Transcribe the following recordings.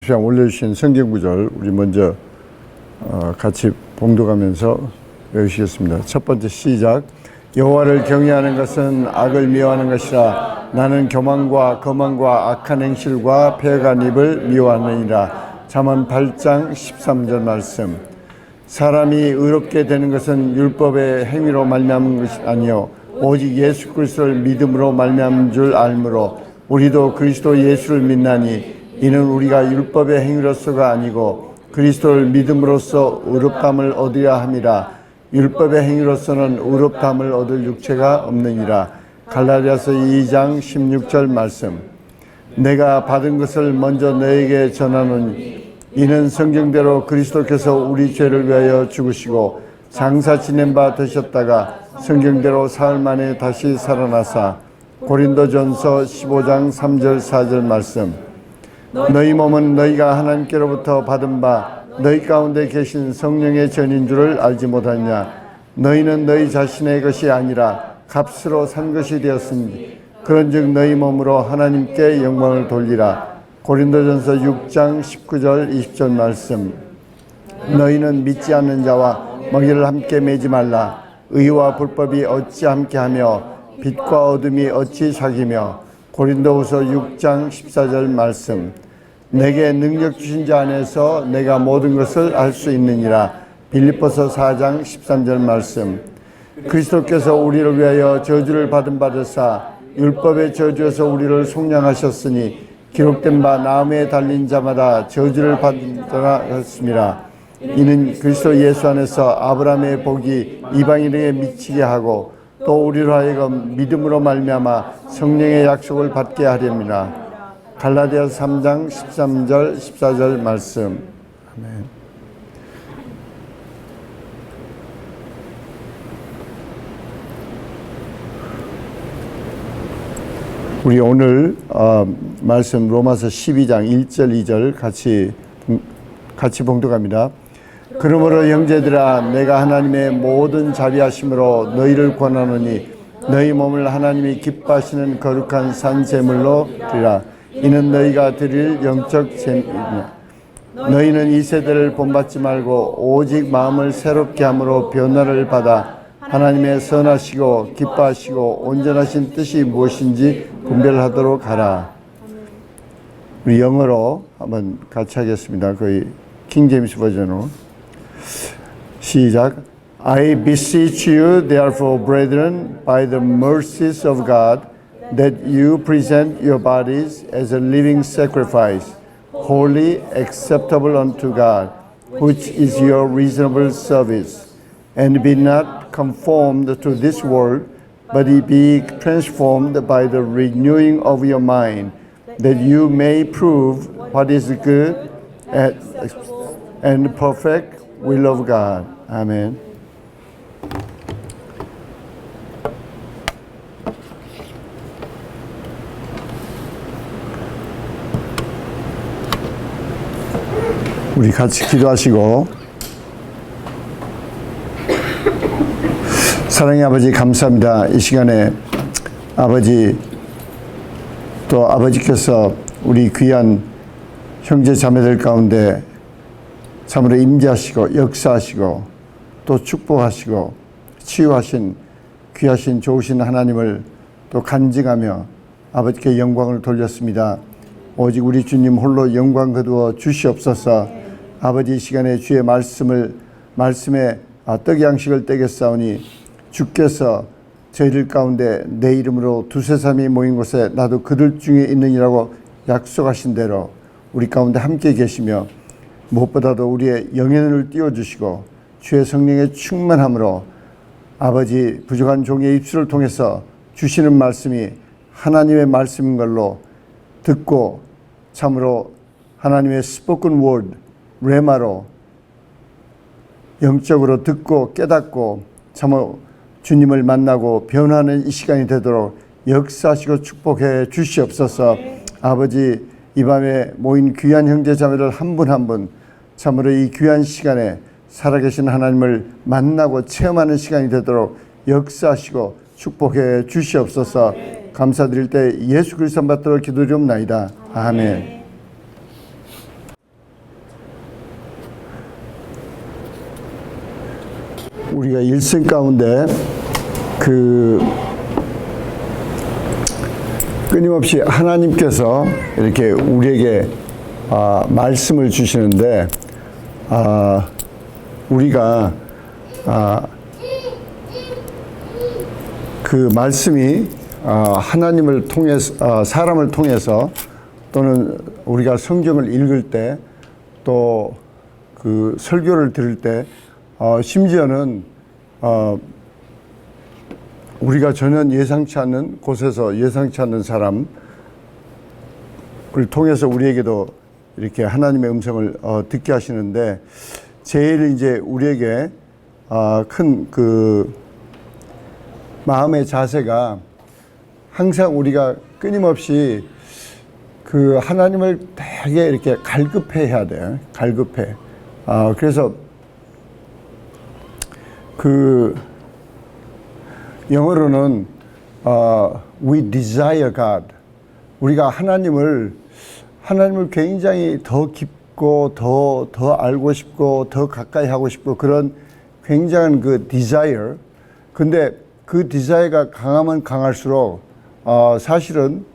시간 올려주신 성경 구절 우리 먼저 같이 봉독하면서 외우시겠습니다. 첫 번째 시작. 여호와를 경외하는 것은 악을 미워하는 것이라. 나는 교만과 거만과 악한 행실과 패간 입을 미워하느니라. 잠언 8장 13절 말씀. 사람이 의롭게 되는 것은 율법의 행위로 말미암은 것이 아니요 오직 예수 그리스도를 믿음으로 말미암은 줄 알므로 우리도 그리스도 예수를 믿나니 이는 우리가 율법의 행위로서가 아니고 그리스도를 믿음으로써 의롭다함을 얻으려 함이라. 율법의 행위로서는 의롭다함을 얻을 육체가 없느니라. 갈라디아서 2장 16절 말씀. 내가 받은 것을 먼저 너에게 전하노니 이는 성경대로 그리스도께서 우리 죄를 위하여 죽으시고 장사 지낸 바 되셨다가 성경대로 사흘 만에 다시 살아나사. 고린도전서 15장 3절 4절 말씀. 너희 몸은 너희가 하나님께로부터 받은 바 너희 가운데 계신 성령의 전인 줄을 알지 못하느냐. 너희는 너희 자신의 것이 아니라 값으로 산 것이 되었으니 그런즉 너희 몸으로 하나님께 영광을 돌리라. 고린도전서 6장 19절 20절 말씀. 너희는 믿지 않는 자와 먹이를 함께 매지 말라. 의와 불법이 어찌 함께하며 빛과 어둠이 어찌 사귀며. 고린도후서 6장 14절 말씀. 내게 능력 주신 자 안에서 내가 모든 것을 알 수 있느니라. 빌립보서 4장 13절 말씀. 그리스도께서 우리를 위하여 저주를 받은 바 되사 율법의 저주에서 우리를 속량하셨으니 기록된 바 나무에 달린 자마다 저주를 받으라 했습니다. 이는 그리스도 예수 안에서 아브라함의 복이 이방인에게 미치게 하고 또 우리로 하여금 믿음으로 말미암아 성령의 약속을 받게 하렵니다. 갈라디아서 3장 13절 14절 말씀. 아멘. 우리 오늘 말씀 로마서 12장 1절 2절 같이 봉독합니다. 그러므로 형제들아 내가 하나님의 모든 자비하심으로 너희를 권하노니 너희 몸을 하나님이 기뻐하시는 거룩한 산 제물로 드리라. 이는 너희가 드릴 영적 제물이니라. 너희는 이 세대를 본받지 말고 오직 마음을 새롭게 함으로 변화를 받아 하나님의 선하시고 기뻐하시고 온전하신 뜻이 무엇인지 분별하도록 하라. 우리 영어로 한번 같이 하겠습니다. 거의 킹제임스 버전으로. 시작. I beseech you therefore brethren by the mercies of God that you present your bodies as a living sacrifice, holy, acceptable unto God, which is your reasonable service. And be not conformed to this world, but be transformed by the renewing of your mind, that you may prove what is good and perfect will of God. 아멘. 우리 같이 기도하시고. 사랑의 아버지 감사합니다. 이 시간에 아버지 또 아버지께서 우리 귀한 형제 자매들 가운데 참으로 임재하시고 역사하시고 또 축복하시고 치유하신 귀하신 좋으신 하나님을 또 간증하며 아버지께 영광을 돌렸습니다. 오직 우리 주님 홀로 영광 거두어 주시옵소서. 아버지 이 시간에 주의 말씀에 떡 양식을 떼겠사오니 주께서 저희들 가운데 내 이름으로 두세 사람이 모인 곳에 나도 그들 중에 있느니라고 약속하신 대로 우리 가운데 함께 계시며 무엇보다도 우리의 영혼을 띄워주시고 주의 성령의 충만함으로 아버지 부족한 종의 입술을 통해서 주시는 말씀이 하나님의 말씀인 걸로 듣고 참으로 하나님의 스포큰 워드 레마로 영적으로 듣고 깨닫고 참으로 주님을 만나고 변화하는 이 시간이 되도록 역사하시고 축복해 주시옵소서. 아버지 이 밤에 모인 귀한 형제 자매들 한 분 한 분 참으로 이 귀한 시간에 살아계신 하나님을 만나고 체험하는 시간이 되도록 역사하시고 축복해 주시옵소서. 감사드릴 때 예수 그리스도 받들어 기도드리옵나이다. 아멘. 우리가 일생 가운데 끊임없이 하나님께서 이렇게 우리에게 말씀을 주시는데, 우리가 그 말씀이 하나님을 통해서, 사람을 통해서, 또는 우리가 성경을 읽을 때, 또 그 설교를 들을 때, 심지어는 우리가 전혀 예상치 않는 곳에서 예상치 않는 사람을 통해서 우리에게도 이렇게 하나님의 음성을 듣게 하시는데, 제일 이제 우리에게 큰 그 마음의 자세가 항상 우리가 끊임없이 그 하나님을 되게 이렇게 갈급해야 돼요. 갈급해. 그래서 그 영어로는 we desire God. 우리가 하나님을 굉장히 더 깊고 더 알고 싶고 더 가까이 하고 싶고 그런 굉장한 그 desire. 근데 그 desire가 강하면 강할수록 사실은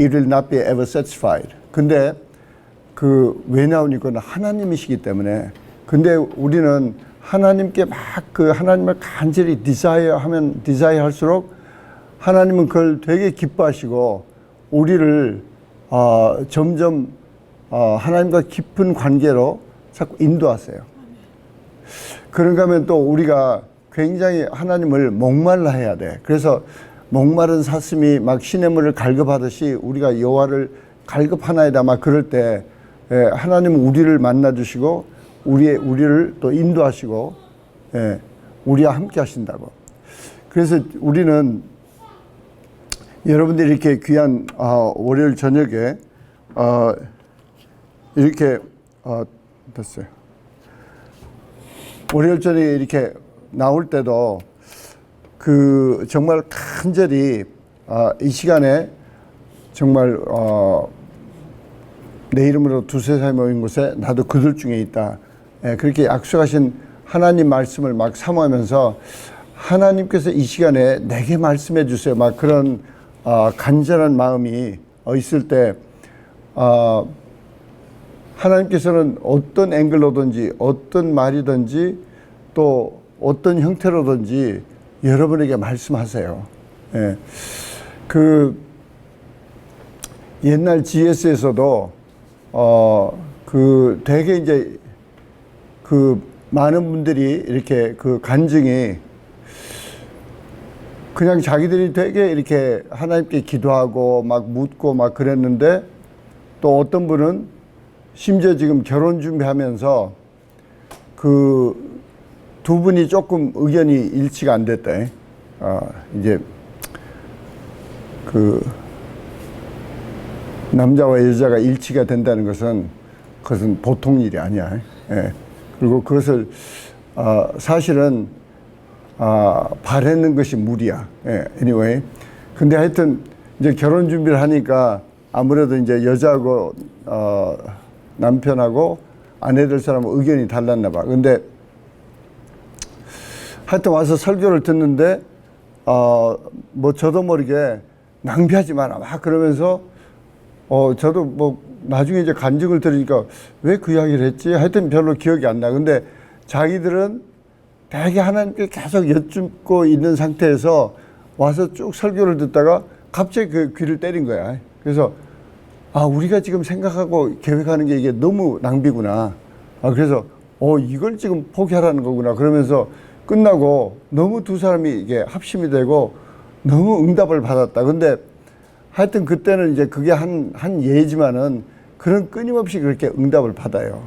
it will not be ever satisfied. 근데 왜 나오니까 하나님이시기 때문에. 근데 우리는 하나님께 막 하나님을 간절히 desire 할수록 하나님은 그걸 되게 기뻐하시고 우리를 점점 하나님과 깊은 관계로 자꾸 인도하세요. 그런가 하면 또 우리가 굉장히 하나님을 목말라 해야 돼. 그래서 목마른 사슴이 막 시냇물을 갈급하듯이 우리가 여호와를 갈급하나이다 막 그럴 때 하나님은 우리를 만나주시고 우리를 또 인도하시고 우리와 함께 하신다고. 그래서 우리는 여러분들이 이렇게 귀한 월요일 저녁에 이렇게 됐어요. 월요일 저녁에 이렇게 나올 때도 정말 간절히 이 시간에 정말 내 이름으로 두세 사람이 모인 곳에 나도 그들 중에 있다. 그렇게 약속하신 하나님 말씀을 막 사모하면서 하나님께서 이 시간에 내게 말씀해 주세요. 막 그런 간절한 마음이 있을 때 하나님께서는 어떤 앵글로든지 어떤 말이든지 또 어떤 형태로든지 여러분에게 말씀하세요. 옛날 GS에서도 되게 이제 많은 분들이 이렇게 간증이 그냥 자기들이 되게 이렇게 하나님께 기도하고 막 묻고 막 그랬는데 또 어떤 분은 심지어 지금 결혼 준비하면서 두 분이 조금 의견이 일치가 안 됐다. 이제 남자와 여자가 일치가 된다는 그것은 보통 일이 아니야. 그리고 그것을 사실은 바라는 것이 무리야. anyway. 근데 하여튼 이제 결혼 준비를 하니까 아무래도 이제 여자하고 남편하고 아내 될 사람은 의견이 달랐나 봐. 근데 하여튼 와서 설교를 듣는데 뭐 저도 모르게 낭비하지 마라 막 그러면서 저도 뭐 나중에 이제 간증을 들으니까 왜 그 이야기를 했지? 하여튼 별로 기억이 안 나. 근데 자기들은 되게 하나님께 계속 여쭙고 있는 상태에서 와서 쭉 설교를 듣다가 갑자기 그 귀를 때린 거야. 그래서 우리가 지금 생각하고 계획하는 게 이게 너무 낭비구나. 그래서 이걸 지금 포기하라는 거구나. 그러면서 끝나고 너무 두 사람이 이게 합심이 되고 너무 응답을 받았다. 근데 하여튼 그때는 이제 그게 한 예지만은 그런 끊임없이 그렇게 응답을 받아요.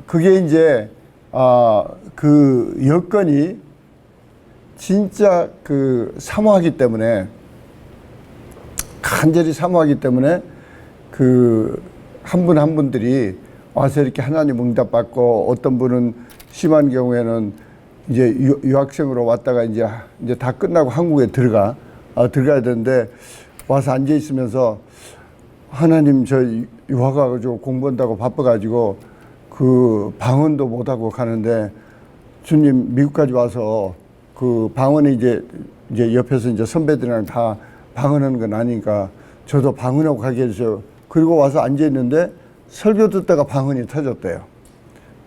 그게 이제 그 여건이 진짜 사모하기 때문에 간절히 사모하기 때문에 한 분 한 분들이 와서 이렇게 하나님 응답 받고 어떤 분은 심한 경우에는 이제 유학생으로 왔다가 이제 다 끝나고 한국에 들어가야 되는데 와서 앉아 있으면서 하나님 저 유학 가가지고 공부한다고 바빠가지고 그 방언도 못하고 가는데 주님 미국까지 와서 그 방언에 이제 옆에서 이제 선배들이랑 다 방언하는 건 아니니까 저도 방언하고 가게 해주세요. 그리고 와서 앉아있는데 설교 듣다가 방언이 터졌대요.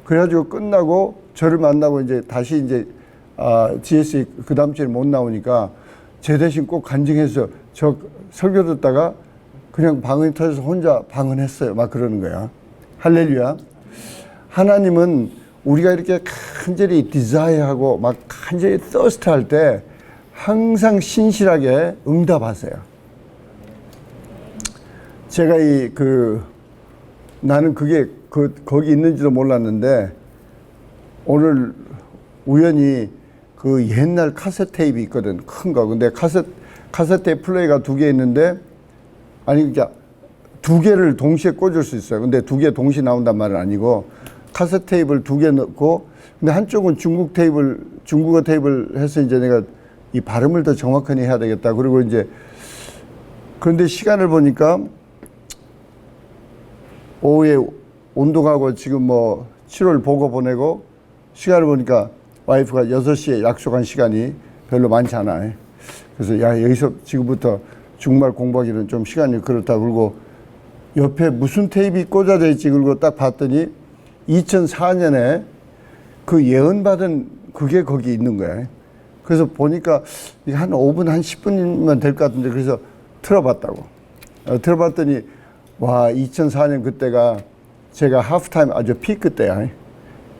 그래가지고 끝나고 저를 만나고 이제 다시 이제 GSE 그 다음 주에 못 나오니까 제 대신 꼭 간증해서 저 설교 듣다가 그냥 방언이 터져서 혼자 방언했어요. 막 그러는 거야. 할렐루야. 하나님은 우리가 이렇게 간절히 디자이어하고 막 간절히 thirst 할 때 항상 신실하게 응답하세요. 제가 나는 그게 거기 있는지도 몰랐는데 오늘 우연히 그 옛날 카세트 테이프 있거든. 큰 거. 근데 카세트 테이프 플레이가 2개 있는데 아니 그러니까 2개를 동시에 꽂을 수 있어요. 근데 2개 동시에 나온단 말은 아니고 카세트 테이프를 2개 넣고 근데 한쪽은 중국어 테이프를 해서 이제 내가 이 발음을 더 정확하게 해야 되겠다. 그리고 이제 그런데 시간을 보니까 오후에 운동하고 지금 뭐 7월 보고 보내고 시간을 보니까 와이프가 6시에 약속한 시간이 별로 많지 않아. 그래서 야 여기서 지금부터 중국말 공부하기는 좀 시간이 그렇다. 그리고 옆에 무슨 테이프가 꽂아져 있지. 그리고 딱 봤더니 2004년에 그 예언받은 그게 거기 있는 거야. 그래서 보니까 한 5분, 한 10분이면 될 것 같은데 그래서 틀어봤다고. 틀어봤더니 와 2004년 그때가 제가 하프타임 아주 피크 때야.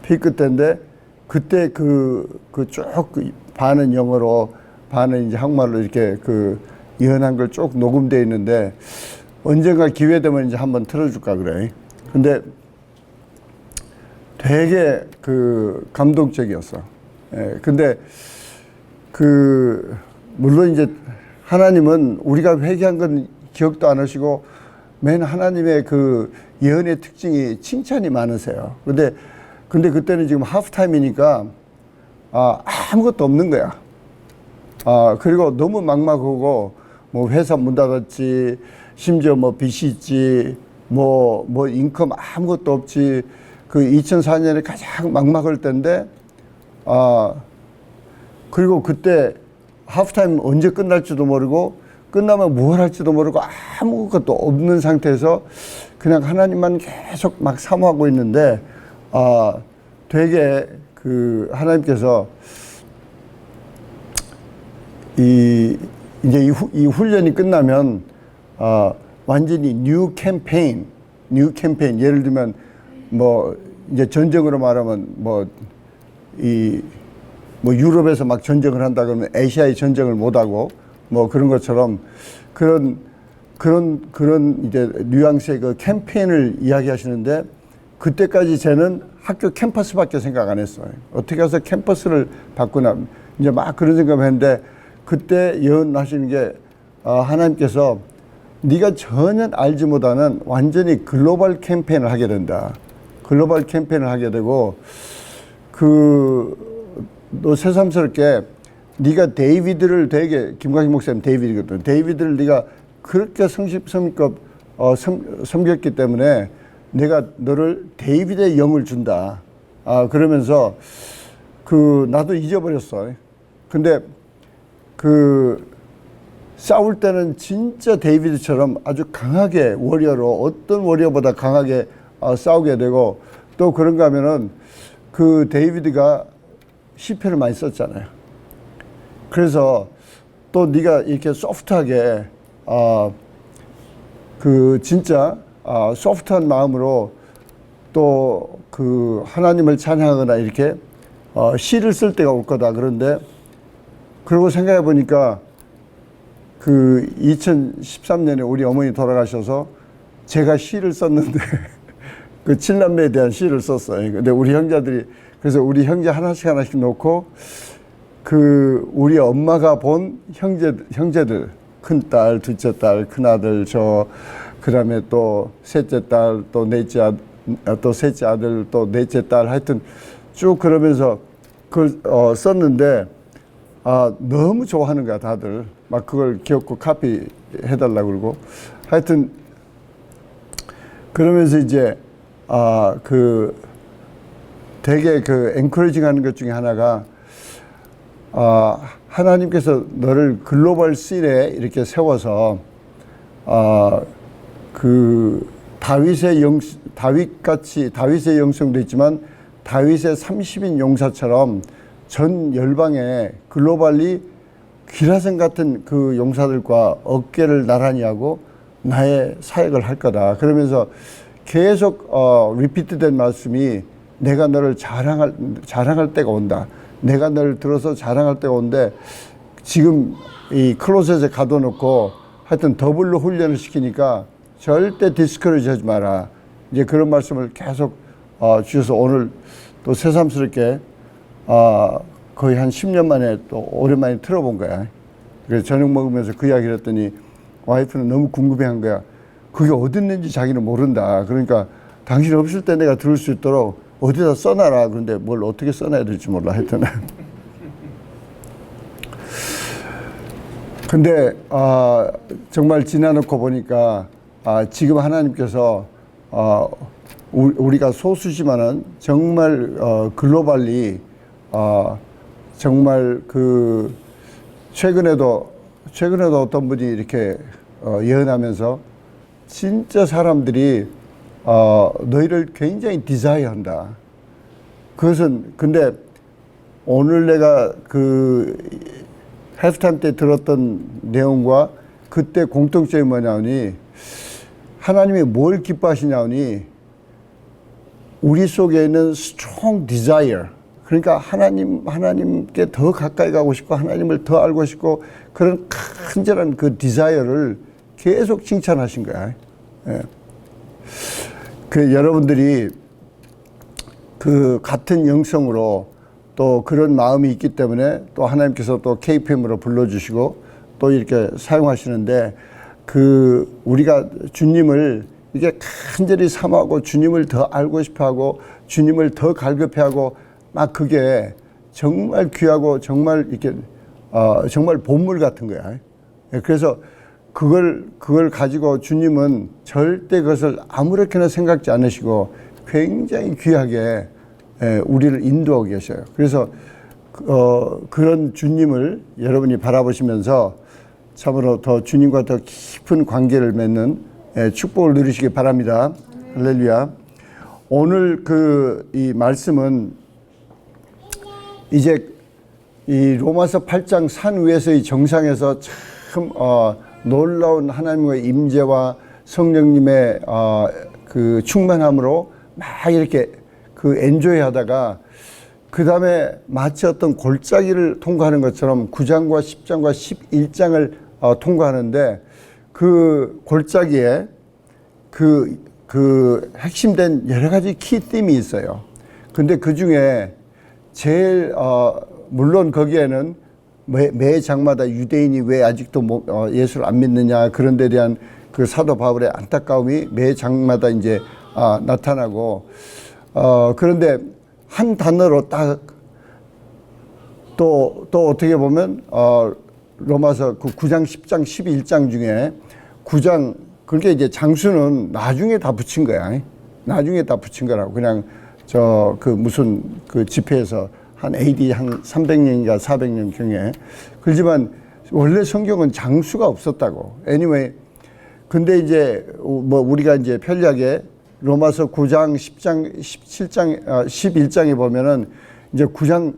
피크 때인데 그때 쭉 반은 영어로 반은 이제 한국말로 이렇게 그 예언한 걸 쭉 녹음되어 있는데 언젠가 기회 되면 이제 한번 틀어줄까 그래. 근데 되게 그 감동적이었어. 예, 근데 물론 이제 하나님은 우리가 회개한 건 기억도 안 하시고 맨 하나님의 그 예언의 특징이 칭찬이 많으세요. 근데 그때는 지금 하프타임이니까 아무것도 없는 거야. 그리고 너무 막막하고 뭐 회사 문 닫았지, 심지어 뭐 빚이 있지, 뭐 인컴 아무것도 없지. 그 2004년에 가장 막막할 때인데 그리고 그때 하프타임 언제 끝날지도 모르고 끝나면 뭘 할지도 모르고 아무것도 없는 상태에서 그냥 하나님만 계속 막 사모하고 있는데 되게 그 하나님께서 이제 이 훈련이 끝나면 완전히 뉴 캠페인 예를 들면 뭐 이제 전쟁으로 말하면 뭐 유럽에서 막 전쟁을 한다 그러면 아시아의 전쟁을 못 하고 뭐 그런 것처럼 그런 이제 뉘앙스의 그 캠페인을 이야기하시는데 그때까지 쟤는 학교 캠퍼스밖에 생각 안 했어요. 어떻게 해서 캠퍼스를 바꾸나 이제 막 그런 생각을 했는데 그때 예언하시는 게 하나님께서 네가 전혀 알지 못하는 완전히 글로벌 캠페인을 하게 된다. 글로벌 캠페인을 하게 되고 너 새삼스럽게 네가 데이비드를 되게 김광식 목사님 데이비드거든. 데이비드를 네가 그렇게 성심성의껏 섬겼기 때문에 내가 너를 데이비드의 영을 준다. 그러면서 나도 잊어버렸어. 근데 싸울 때는 진짜 데이비드처럼 아주 강하게 워리어로 어떤 워리어보다 강하게 싸우게 되고 또 그런가 하면은 그 데이비드가 시편을 많이 썼잖아요. 그래서 또 네가 이렇게 소프트하게 진짜 소프트한 마음으로 또 하나님을 찬양하거나 이렇게 시를 쓸 때가 올 거다. 그런데 그러고 생각해 보니까 2013년에 우리 어머니 돌아가셔서 제가 시를 썼는데 그 7남매에 대한 시를 썼어요. 근데 우리 형제들이 그래서 우리 형제 하나씩 놓고 우리 엄마가 본 형제들 큰딸, 둘째 딸, 큰아들, 그다음에 또 셋째 딸, 또 넷째 또 셋째 아들, 또 넷째 딸 하여튼 쭉 그러면서 그걸 썼는데 너무 좋아하는 거야 다들. 막 그걸 기억고 카피 해달라고 그러고 하여튼 그러면서 이제 되게 그 엔커리징 하는 것 중에 하나가 하나님께서 너를 글로벌 씬에 이렇게 세워서 그 다윗의 영성도 있지만 다윗의 30인 용사처럼 전 열방에 글로벌리 기라성 같은 그 용사들과 어깨를 나란히 하고 나의 사역을 할 거다. 그러면서 계속 리피트된 말씀이 내가 너를 자랑할 때가 온다. 내가 너를 들어서 자랑할 때가 온데 지금 이 클로셋에 가둬놓고 하여튼 더블로 훈련을 시키니까 절대 디스커리지 하지 마라. 이제 그런 말씀을 계속 주셔서 오늘 또 새삼스럽게 거의 한 10년 만에 또 오랜만에 들어본 거야. 그래서 저녁 먹으면서 그 이야기를 했더니 와이프는 너무 궁금해한 거야. 그게 어디 있는지 자기는 모른다. 그러니까 당신 없을 때 내가 들을 수 있도록 어디다 써놔라. 그런데 뭘 어떻게 써놔야 될지 몰라 했더니. 근데 정말 지나놓고 보니까 지금 하나님께서 우리가 소수지만은 정말 글로벌리 정말 그 최근에도 어떤 분이 이렇게 예언하면서 진짜 사람들이 너희를 굉장히 디자이어한다. 그것은 근데 오늘 내가 그 할프타임 때 들었던 내용과 그때 공통점이 뭐냐니 하나님이 뭘 기뻐하시냐니 우리 속에 있는 strong desire, 그러니까 하나님께 더 가까이 가고 싶고 하나님을 더 알고 싶고 그런 간절한 그 디자이어를 계속 칭찬하신 거야. 예. 그 여러분들이 그 같은 영성으로 또 그런 마음이 있기 때문에 또 하나님께서 또 KPM으로 불러주시고 또 이렇게 사용하시는데 그 우리가 주님을 이게 간절히 삼하고 주님을 더 알고 싶어하고 주님을 더 갈급해하고 막 그게 정말 귀하고 정말 이렇게 정말 보물 같은 거야. 그래서 그걸 가지고 주님은 절대 그것을 아무렇게나 생각지 않으시고 굉장히 귀하게 우리를 인도하고 계셔요. 그래서 그런 주님을 여러분이 바라보시면서 참으로 더 주님과 더 깊은 관계를 맺는 축복을 누리시기 바랍니다. 할렐루야. 오늘 이 말씀은 이제 이 로마서 8장 산 위에서의 정상에서 참 놀라운 하나님의 임재와 성령님의 그 충만함으로 막 이렇게 그 엔조이 하다가 그 다음에 마치 어떤 골짜기를 통과하는 것처럼 9장과 10장과 11장을 통과하는데 그 골짜기에 그 핵심된 여러 가지 키팀이 있어요. 근데 그 중에 제일 물론 거기에는 매 장마다 유대인이 왜 아직도 예수를 안 믿느냐 그런 데 대한 그 사도 바울의 안타까움이 매 장마다 이제 나타나고 그런데 한 단어로 딱 또 어떻게 보면 로마서 그 9장, 10장, 11장 중에 9장 그렇게 이제 장수는 나중에 다 붙인 거야. 나중에 다 붙인 거라고. 그냥 그 무슨 그 집회에서 한 AD 한 300년인가 400년 경에. 그렇지만 원래 성경은 장수가 없었다고. Anyway. 근데 이제 뭐 우리가 이제 편리하게 로마서 9장, 10장, 17장, 11장에 보면은 이제 9장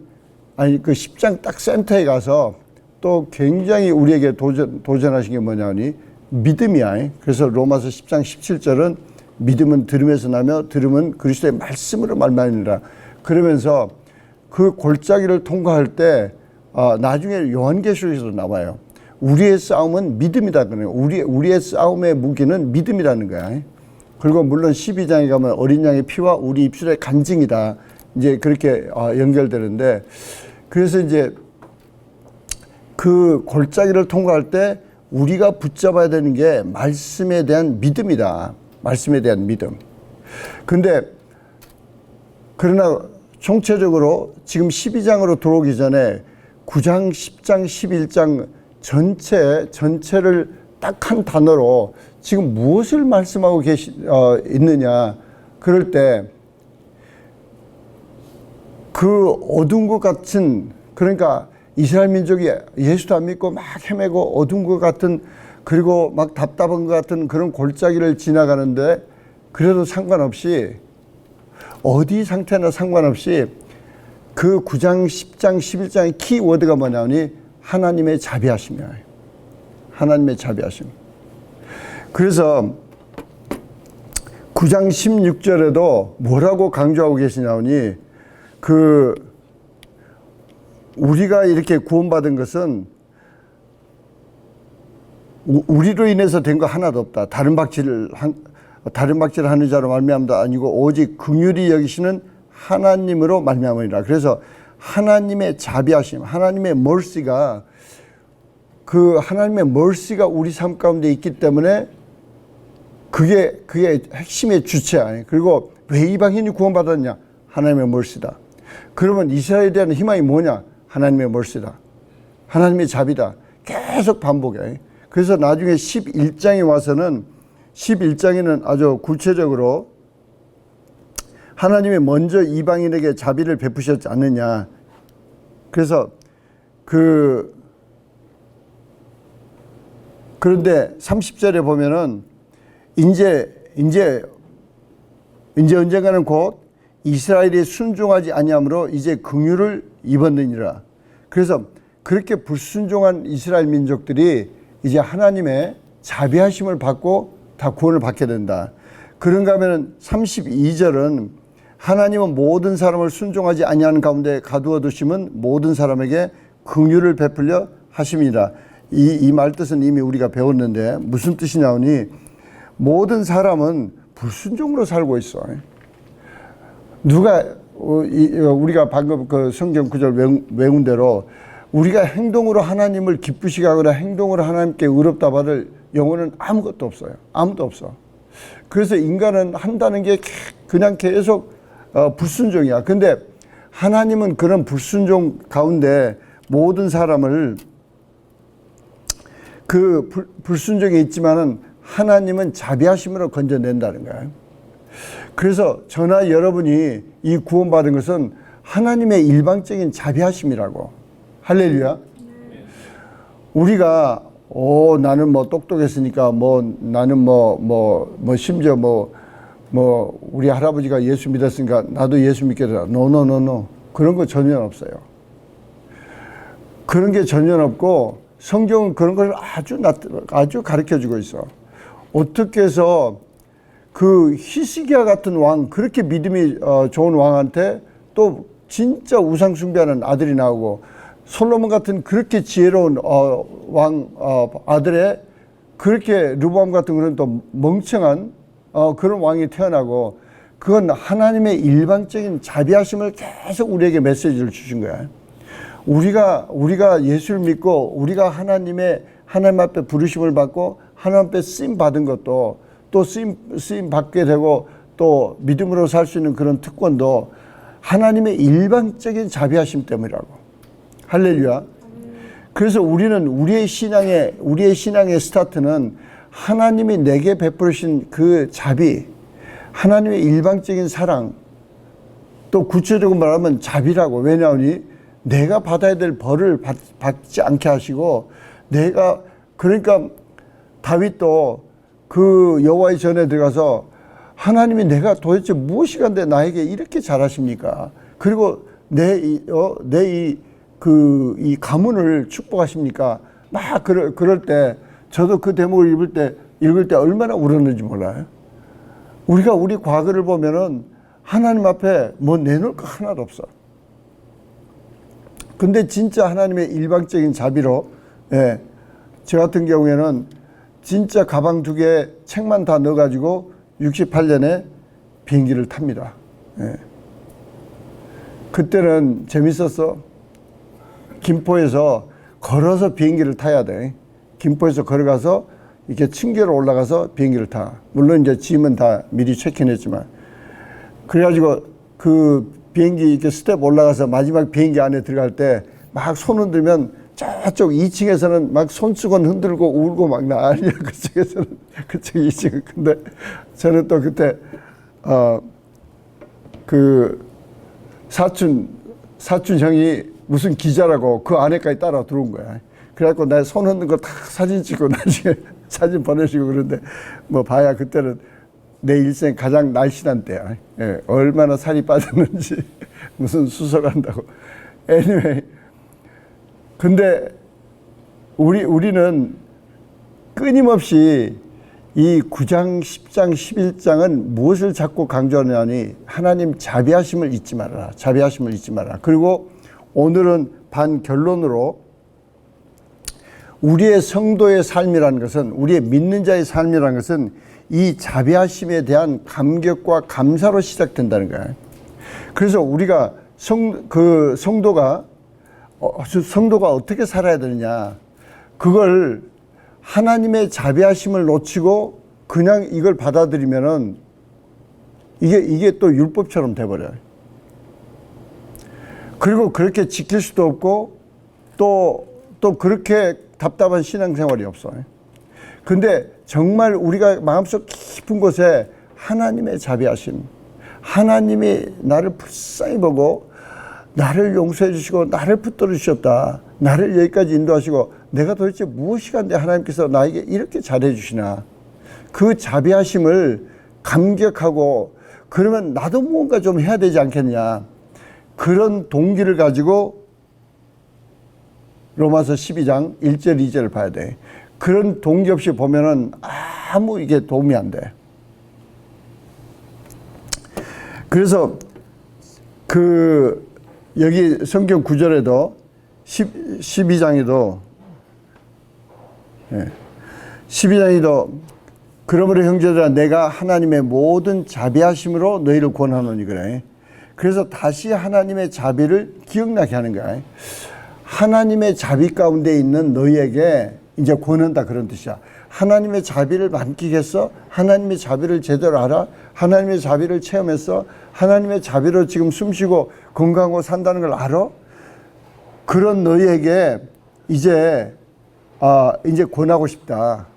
아니 그 10장 딱 센터에 가서 또 굉장히 우리에게 도전하신 게 뭐냐니 믿음이야. 그래서 로마서 10장 17절은 믿음은 들음에서 나며 들음은 그리스도의 말씀으로 말미암으리라. 그러면서 그 골짜기를 통과할 때 나중에 요한계시록에서 나와요. 우리의 싸움은 믿음이다. 우리의 싸움의 무기는 믿음이라는 거야. 그리고 물론 12장에 가면 어린 양의 피와 우리 입술의 간증이다. 이제 그렇게 연결되는데 그래서 이제 그 골짜기를 통과할 때 우리가 붙잡아야 되는 게 말씀에 대한 믿음이다. 말씀에 대한 믿음. 근데 그러나 총체적으로 지금 12장으로 들어오기 전에 9장, 10장, 11장 전체를 딱 한 단어로 지금 무엇을 말씀하고 있느냐. 그럴 때 그 어두운 것 같은, 그러니까 이스라엘 민족이 예수도 안 믿고 막 헤매고 어두운 것 같은, 그리고 막 답답한 것 같은 그런 골짜기를 지나가는데, 그래도 상관없이, 어디 상태나 상관없이 그 9장, 10장, 11장의 키워드가 뭐냐니 하나님의 자비하심이야. 하나님의 자비하심. 그래서 9장 16절에도 뭐라고 강조하고 계시냐니, 우리가 이렇게 구원받은 것은 우리로 인해서 된 거 하나도 없다. 다른 박질을 하는 자로 말미암도 아니고 오직 긍휼히 여기시는 하나님으로 말미암으리라. 그래서 하나님의 자비하심, 하나님의 mercy가, 그 하나님의 mercy가 우리 삶 가운데 있기 때문에 그게 핵심의 주체야. 그리고 왜 이방인이 구원받았냐? 하나님의 mercy다. 그러면 이스라엘에 대한 희망이 뭐냐? 하나님의 mercy다. 하나님의 자비다. 계속 반복해. 그래서 나중에 11장에 와서는, 11장에는 아주 구체적으로 하나님이 먼저 이방인에게 자비를 베푸셨지 않느냐. 그래서 그런데 30절에 보면은 이제 언젠가는 곧 이스라엘이 순종하지 아니함으로 이제 긍휼을 입었느니라. 그래서 그렇게 불순종한 이스라엘 민족들이 이제 하나님의 자비하심을 받고 다 구원을 받게 된다. 그런가 하면 32절은 하나님은 모든 사람을 순종하지 아니하는 가운데 가두어 두심은 모든 사람에게 긍휼을 베풀려 하심이라. 이 말 뜻은 이미 우리가 배웠는데 무슨 뜻이냐니, 모든 사람은 불순종으로 살고 있어. 우리가 방금 그 성경 구절 외운 대로 우리가 행동으로 하나님을 기쁘시게 하거나 행동으로 하나님께 의롭다 받을 영혼은 아무것도 없어요. 아무도 없어. 그래서 인간은 한다는 게 그냥 계속 불순종이야. 근데 하나님은 그런 불순종 가운데 모든 사람을, 그 불순종에 있지만은 하나님은 자비하심으로 건져낸다는 거야. 그래서 저나 여러분이 이 구원받은 것은 하나님의 일방적인 자비하심이라고. 할렐루야. 우리가 나는 뭐 똑똑했으니까 나는 심지어 우리 할아버지가 예수 믿었으니까 나도 예수 믿게 되라. 노. 그런 거 전혀 없어요. 그런 게 전혀 없고 성경은 그런 걸 아주 가르쳐 주고 있어. 어떻게 해서 그 히스기야 같은 왕, 그렇게 믿음이 좋은 왕한테 또 진짜 우상 숭배하는 아들이 나오고, 솔로몬 같은 그렇게 지혜로운 왕 아들의 그렇게 르보암 같은 그런 또 멍청한 그런 왕이 태어나고, 그건 하나님의 일방적인 자비하심을 계속 우리에게 메시지를 주신 거야. 우리가 예수를 믿고 우리가 하나님 앞에 부르심을 받고 하나님 앞에 쓰임 받은 것도, 또 쓰임 받게 되고 또 믿음으로 살 수 있는 그런 특권도 하나님의 일방적인 자비하심 때문이라고. 할렐루야. 그래서 우리는 우리의 신앙의 스타트는 하나님이 내게 베푸신 그 자비, 하나님의 일방적인 사랑, 또 구체적으로 말하면 자비라고. 왜냐하니 내가 받아야 될 벌을 받지 않게 하시고, 그러니까 다윗도 그 여호와의 전에 들어가서 하나님이 내가 도대체 무엇이 간데 나에게 이렇게 잘하십니까? 그리고 이 가문을 축복하십니까? 막 그럴 때 저도 그 대목을 읽을 때 얼마나 울었는지 몰라요. 우리 과거를 보면은 하나님 앞에 뭐 내놓을 거 하나도 없어. 근데 진짜 하나님의 일방적인 자비로, 저 같은 경우에는 진짜 가방 2개 책만 다 넣어가지고 68년에 비행기를 탑니다. 그때는 재밌었어. 김포에서 걸어서 비행기를 타야 돼. 김포에서 걸어가서 이렇게 층계로 올라가서 비행기를 타. 물론 이제 짐은 다 미리 체크인했지만. 그래가지고 그 비행기 이렇게 스텝 올라가서 마지막 비행기 안에 들어갈 때 막 손 흔들면 저쪽 2층에서는 막 손수건 흔들고 울고 막 난리야. 그쪽 2층은. 근데 저는 또 그때 그 사촌 사촌 형이 무슨 기자라고 그 안에까지 따라 들어온 거야. 그래갖고 내 손 흔든 거 다 사진 찍고 나중에 사진 보내주고 그러는데 뭐 봐야 그때는 내 일생 가장 날씬한 때야. 예, 얼마나 살이 빠졌는지 무슨 수설한다고. anyway. 근데 우리는 끊임없이 이 9장, 10장, 11장은 무엇을 자꾸 강조하느냐니 하나님 자비하심을 잊지 말아라. 자비하심을 잊지 말아라. 그리고 오늘은 반결론으로 우리의 성도의 삶이라는 것은, 우리의 믿는 자의 삶이라는 것은 이 자비하심에 대한 감격과 감사로 시작된다는 거예요. 그래서 우리가 성도가 어떻게 살아야 되느냐, 그걸 하나님의 자비하심을 놓치고 그냥 이걸 받아들이면은 이게 또 율법처럼 돼버려요. 그리고 그렇게 지킬 수도 없고 또 그렇게 답답한 신앙생활이 없어요. 근데 정말 우리가 마음속 깊은 곳에 하나님의 자비하심, 하나님이 나를 불쌍히 보고 나를 용서해 주시고 나를 붙들어 주셨다, 나를 여기까지 인도하시고 내가 도대체 무엇이 간데 하나님께서 나에게 이렇게 잘해 주시나, 그 자비하심을 감격하고 그러면 나도 뭔가 좀 해야 되지 않겠냐, 그런 동기를 가지고 로마서 12장 1절 2절을 봐야 돼. 그런 동기 없이 보면은 아무 이게 도움이 안 돼. 그래서 여기 성경 구절에도 12장에도 12장에도 그러므로 형제들아 내가 하나님의 모든 자비하심으로 너희를 권하노니 그래. 그래서 다시 하나님의 자비를 기억나게 하는 거야. 하나님의 자비 가운데 있는 너희에게 이제 권한다, 그런 뜻이야. 하나님의 자비를 만끽했어? 하나님의 자비를 제대로 알아? 하나님의 자비를 체험했어? 하나님의 자비로 지금 숨쉬고 건강하고 산다는 걸 알아? 그런 너희에게 이제 권하고 싶다.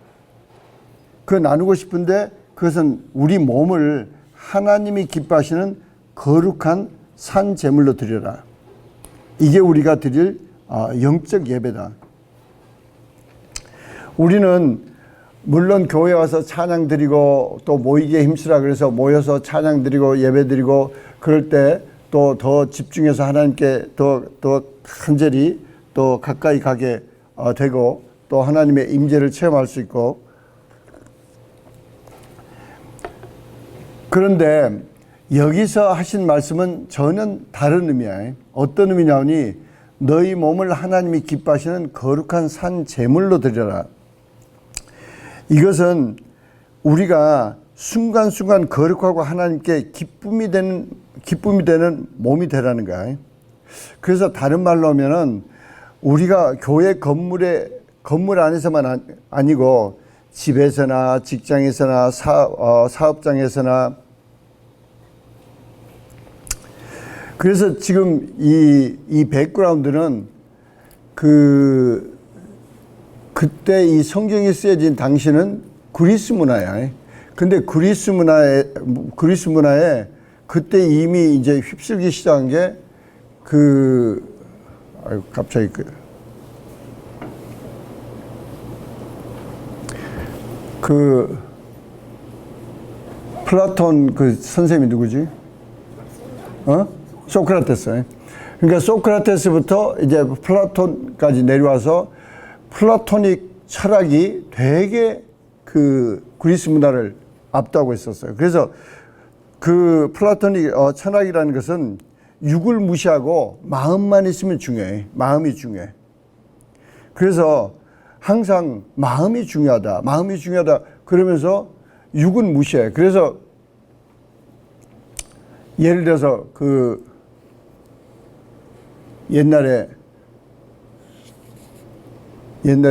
그거 나누고 싶은데 그것은 우리 몸을 하나님이 기뻐하시는 거룩한 산 제물로 드려라. 이게 우리가 드릴 영적 예배다. 우리는 물론 교회 와서 찬양 드리고 또 모이기에 힘쓰라 그래서 모여서 찬양 드리고 예배 드리고 그럴 때 또 더 집중해서 하나님께 더 간절히 또 가까이 가게 되고 또 하나님의 임재를 체험할 수 있고, 그런데 여기서 하신 말씀은 전혀 다른 의미야. 어떤 의미냐니 너희 몸을 하나님이 기뻐하시는 거룩한 산 제물로 드려라. 이것은 우리가 순간순간 거룩하고 하나님께 기쁨이 되는 몸이 되라는 거야. 그래서 다른 말로 하면은 우리가 교회 건물 안에서만 아니고 집에서나 직장에서나 사업장에서나, 그래서 지금 이 백그라운드는 그때 이 성경이 쓰여진 당시는 그리스 문화야. 근데 그리스 문화에 그때 이미 이제 휩쓸기 시작한 게 갑자기 플라톤 선생님이 누구지? 소크라테스. 그러니까 소크라테스부터 이제 플라톤까지 내려와서 플라토닉 철학이 되게 그리스 문화를 압도하고 있었어요. 그래서 플라토닉 철학이라는 것은 육을 무시하고 마음만 있으면 중요해. 마음이 중요해. 그래서 항상 마음이 중요하다. 그러면서 육은 무시해. 그래서 예를 들어서 옛날에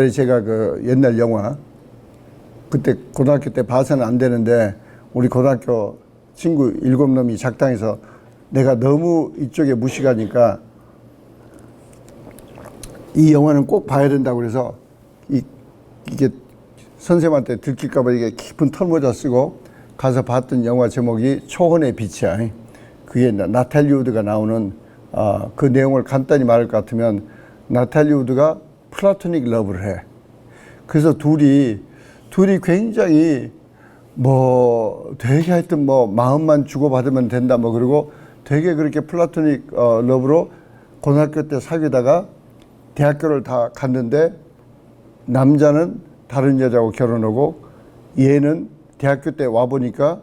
제가 옛날 영화, 그때 고등학교 때 봐서는 안 되는데 우리 고등학교 친구 7놈이 작당해서 내가 너무 이쪽에 무식하니까 이 영화는 꼭 봐야 된다고 그래서 이게 선생님한테 들킬까봐 이게 깊은 털모자 쓰고 가서 봤던 영화 제목이 초혼의 빛이야. 그게 나탈리 우드가 나오는 그 내용을 간단히 말할 것 같으면 나탈리 우드가 플라토닉 러브를 해. 그래서 둘이 굉장히 뭐 되게 하여튼 뭐 마음만 주고받으면 된다 뭐 그러고 되게 그렇게 플라토닉 러브로 고등학교 때 사귀다가 대학교를 다 갔는데 남자는 다른 여자하고 결혼하고 얘는 대학교 때 와보니까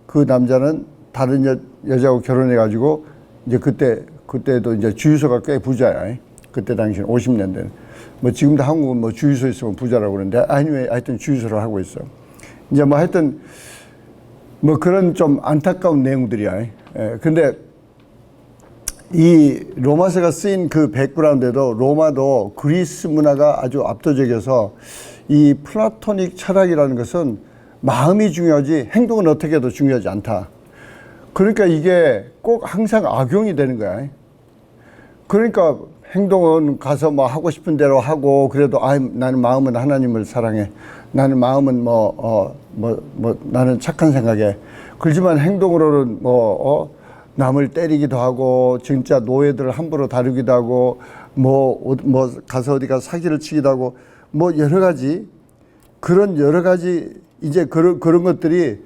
그 남자는 다른 여자하고 결혼해가지고 이제 그때도 이제 주유소가 꽤 부자야. 그때 당시는 50년대. 뭐 지금도 한국은 뭐 주유소 있으면 부자라고 그러는데 아니면 하여튼 주유소를 하고 있어. 이제 뭐 하여튼 뭐 그런 좀 안타까운 내용들이야. 근데 이 로마서가 쓰인 그 백그라운드에도 로마도 그리스 문화가 아주 압도적이어서 이 플라토닉 철학이라는 것은 마음이 중요하지 행동은 어떻게 해도 중요하지 않다. 그러니까 이게 꼭 항상 악용이 되는 거야. 그러니까 행동은 가서 뭐 하고 싶은 대로 하고 그래도 나는 마음은 하나님을 사랑해. 나는 마음은 나는 착한 생각에. 그렇지만 행동으로는 남을 때리기도 하고 진짜 노예들을 함부로 다루기도 하고 가서 어디가 사기를 치기도 하고 뭐 여러 가지 이제 그런 것들이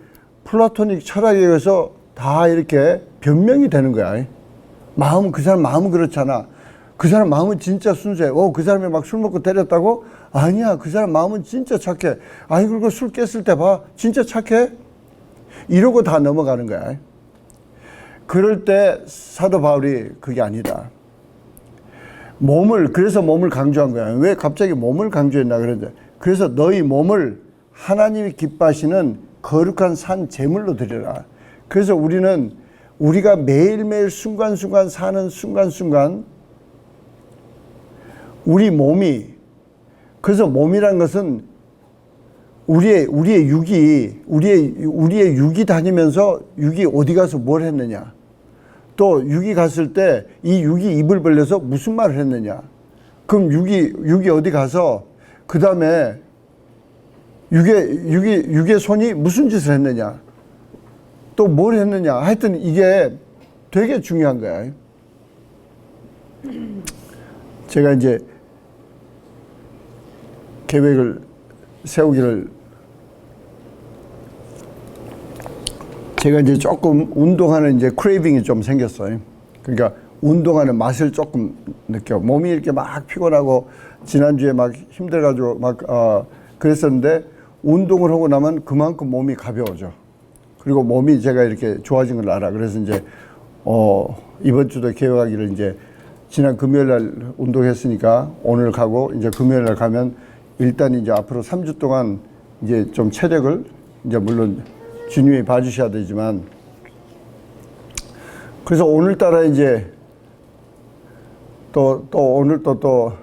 플라토닉 철학에 의해서 다 이렇게 변명이 되는 거야. 그 사람 마음은 그렇잖아. 그 사람 마음은 진짜 순수해. 그 사람이 막 술 먹고 때렸다고? 아니야. 그 사람 마음은 진짜 착해. 아니, 그리고 술 깼을 때 봐. 진짜 착해? 이러고 다 넘어가는 거야. 그럴 때 사도 바울이 그게 아니다. 그래서 몸을 강조한 거야. 왜 갑자기 몸을 강조했나 그러는데. 그래서 너희 몸을 하나님이 기뻐하시는 거룩한 산 제물로 드려라. 그래서 우리가 매일매일 순간순간 사는 순간순간 우리 몸이, 그래서 몸이라는 것은 우리의 육이 다니면서 육이 어디 가서 뭘 했느냐. 또 육이 갔을 때 이 육이 입을 벌려서 무슨 말을 했느냐. 그럼 육이 어디 가서 그 다음에 육의 손이 무슨 짓을 했느냐. 또 뭘 했느냐. 하여튼 이게 되게 중요한 거야. 제가 이제 계획을 세우기를 제가 이제 조금 운동하는 이제 크레이빙이 좀 생겼어요. 그러니까 운동하는 맛을 조금 느껴. 몸이 이렇게 막 피곤하고 지난주에 막 힘들어가지고 그랬었는데 운동을 하고 나면 그만큼 몸이 가벼워져. 그리고 몸이 제가 이렇게 좋아진 걸 알아. 그래서 이제 이번 주도 계획하기를 이제 지난 금요일 날 운동했으니까 오늘 가고 이제 금요일 날 가면 일단 이제 앞으로 3주 동안 이제 좀 체력을 이제 물론 주님이 봐주셔야 되지만 그래서 오늘따라 이제 또 오늘 또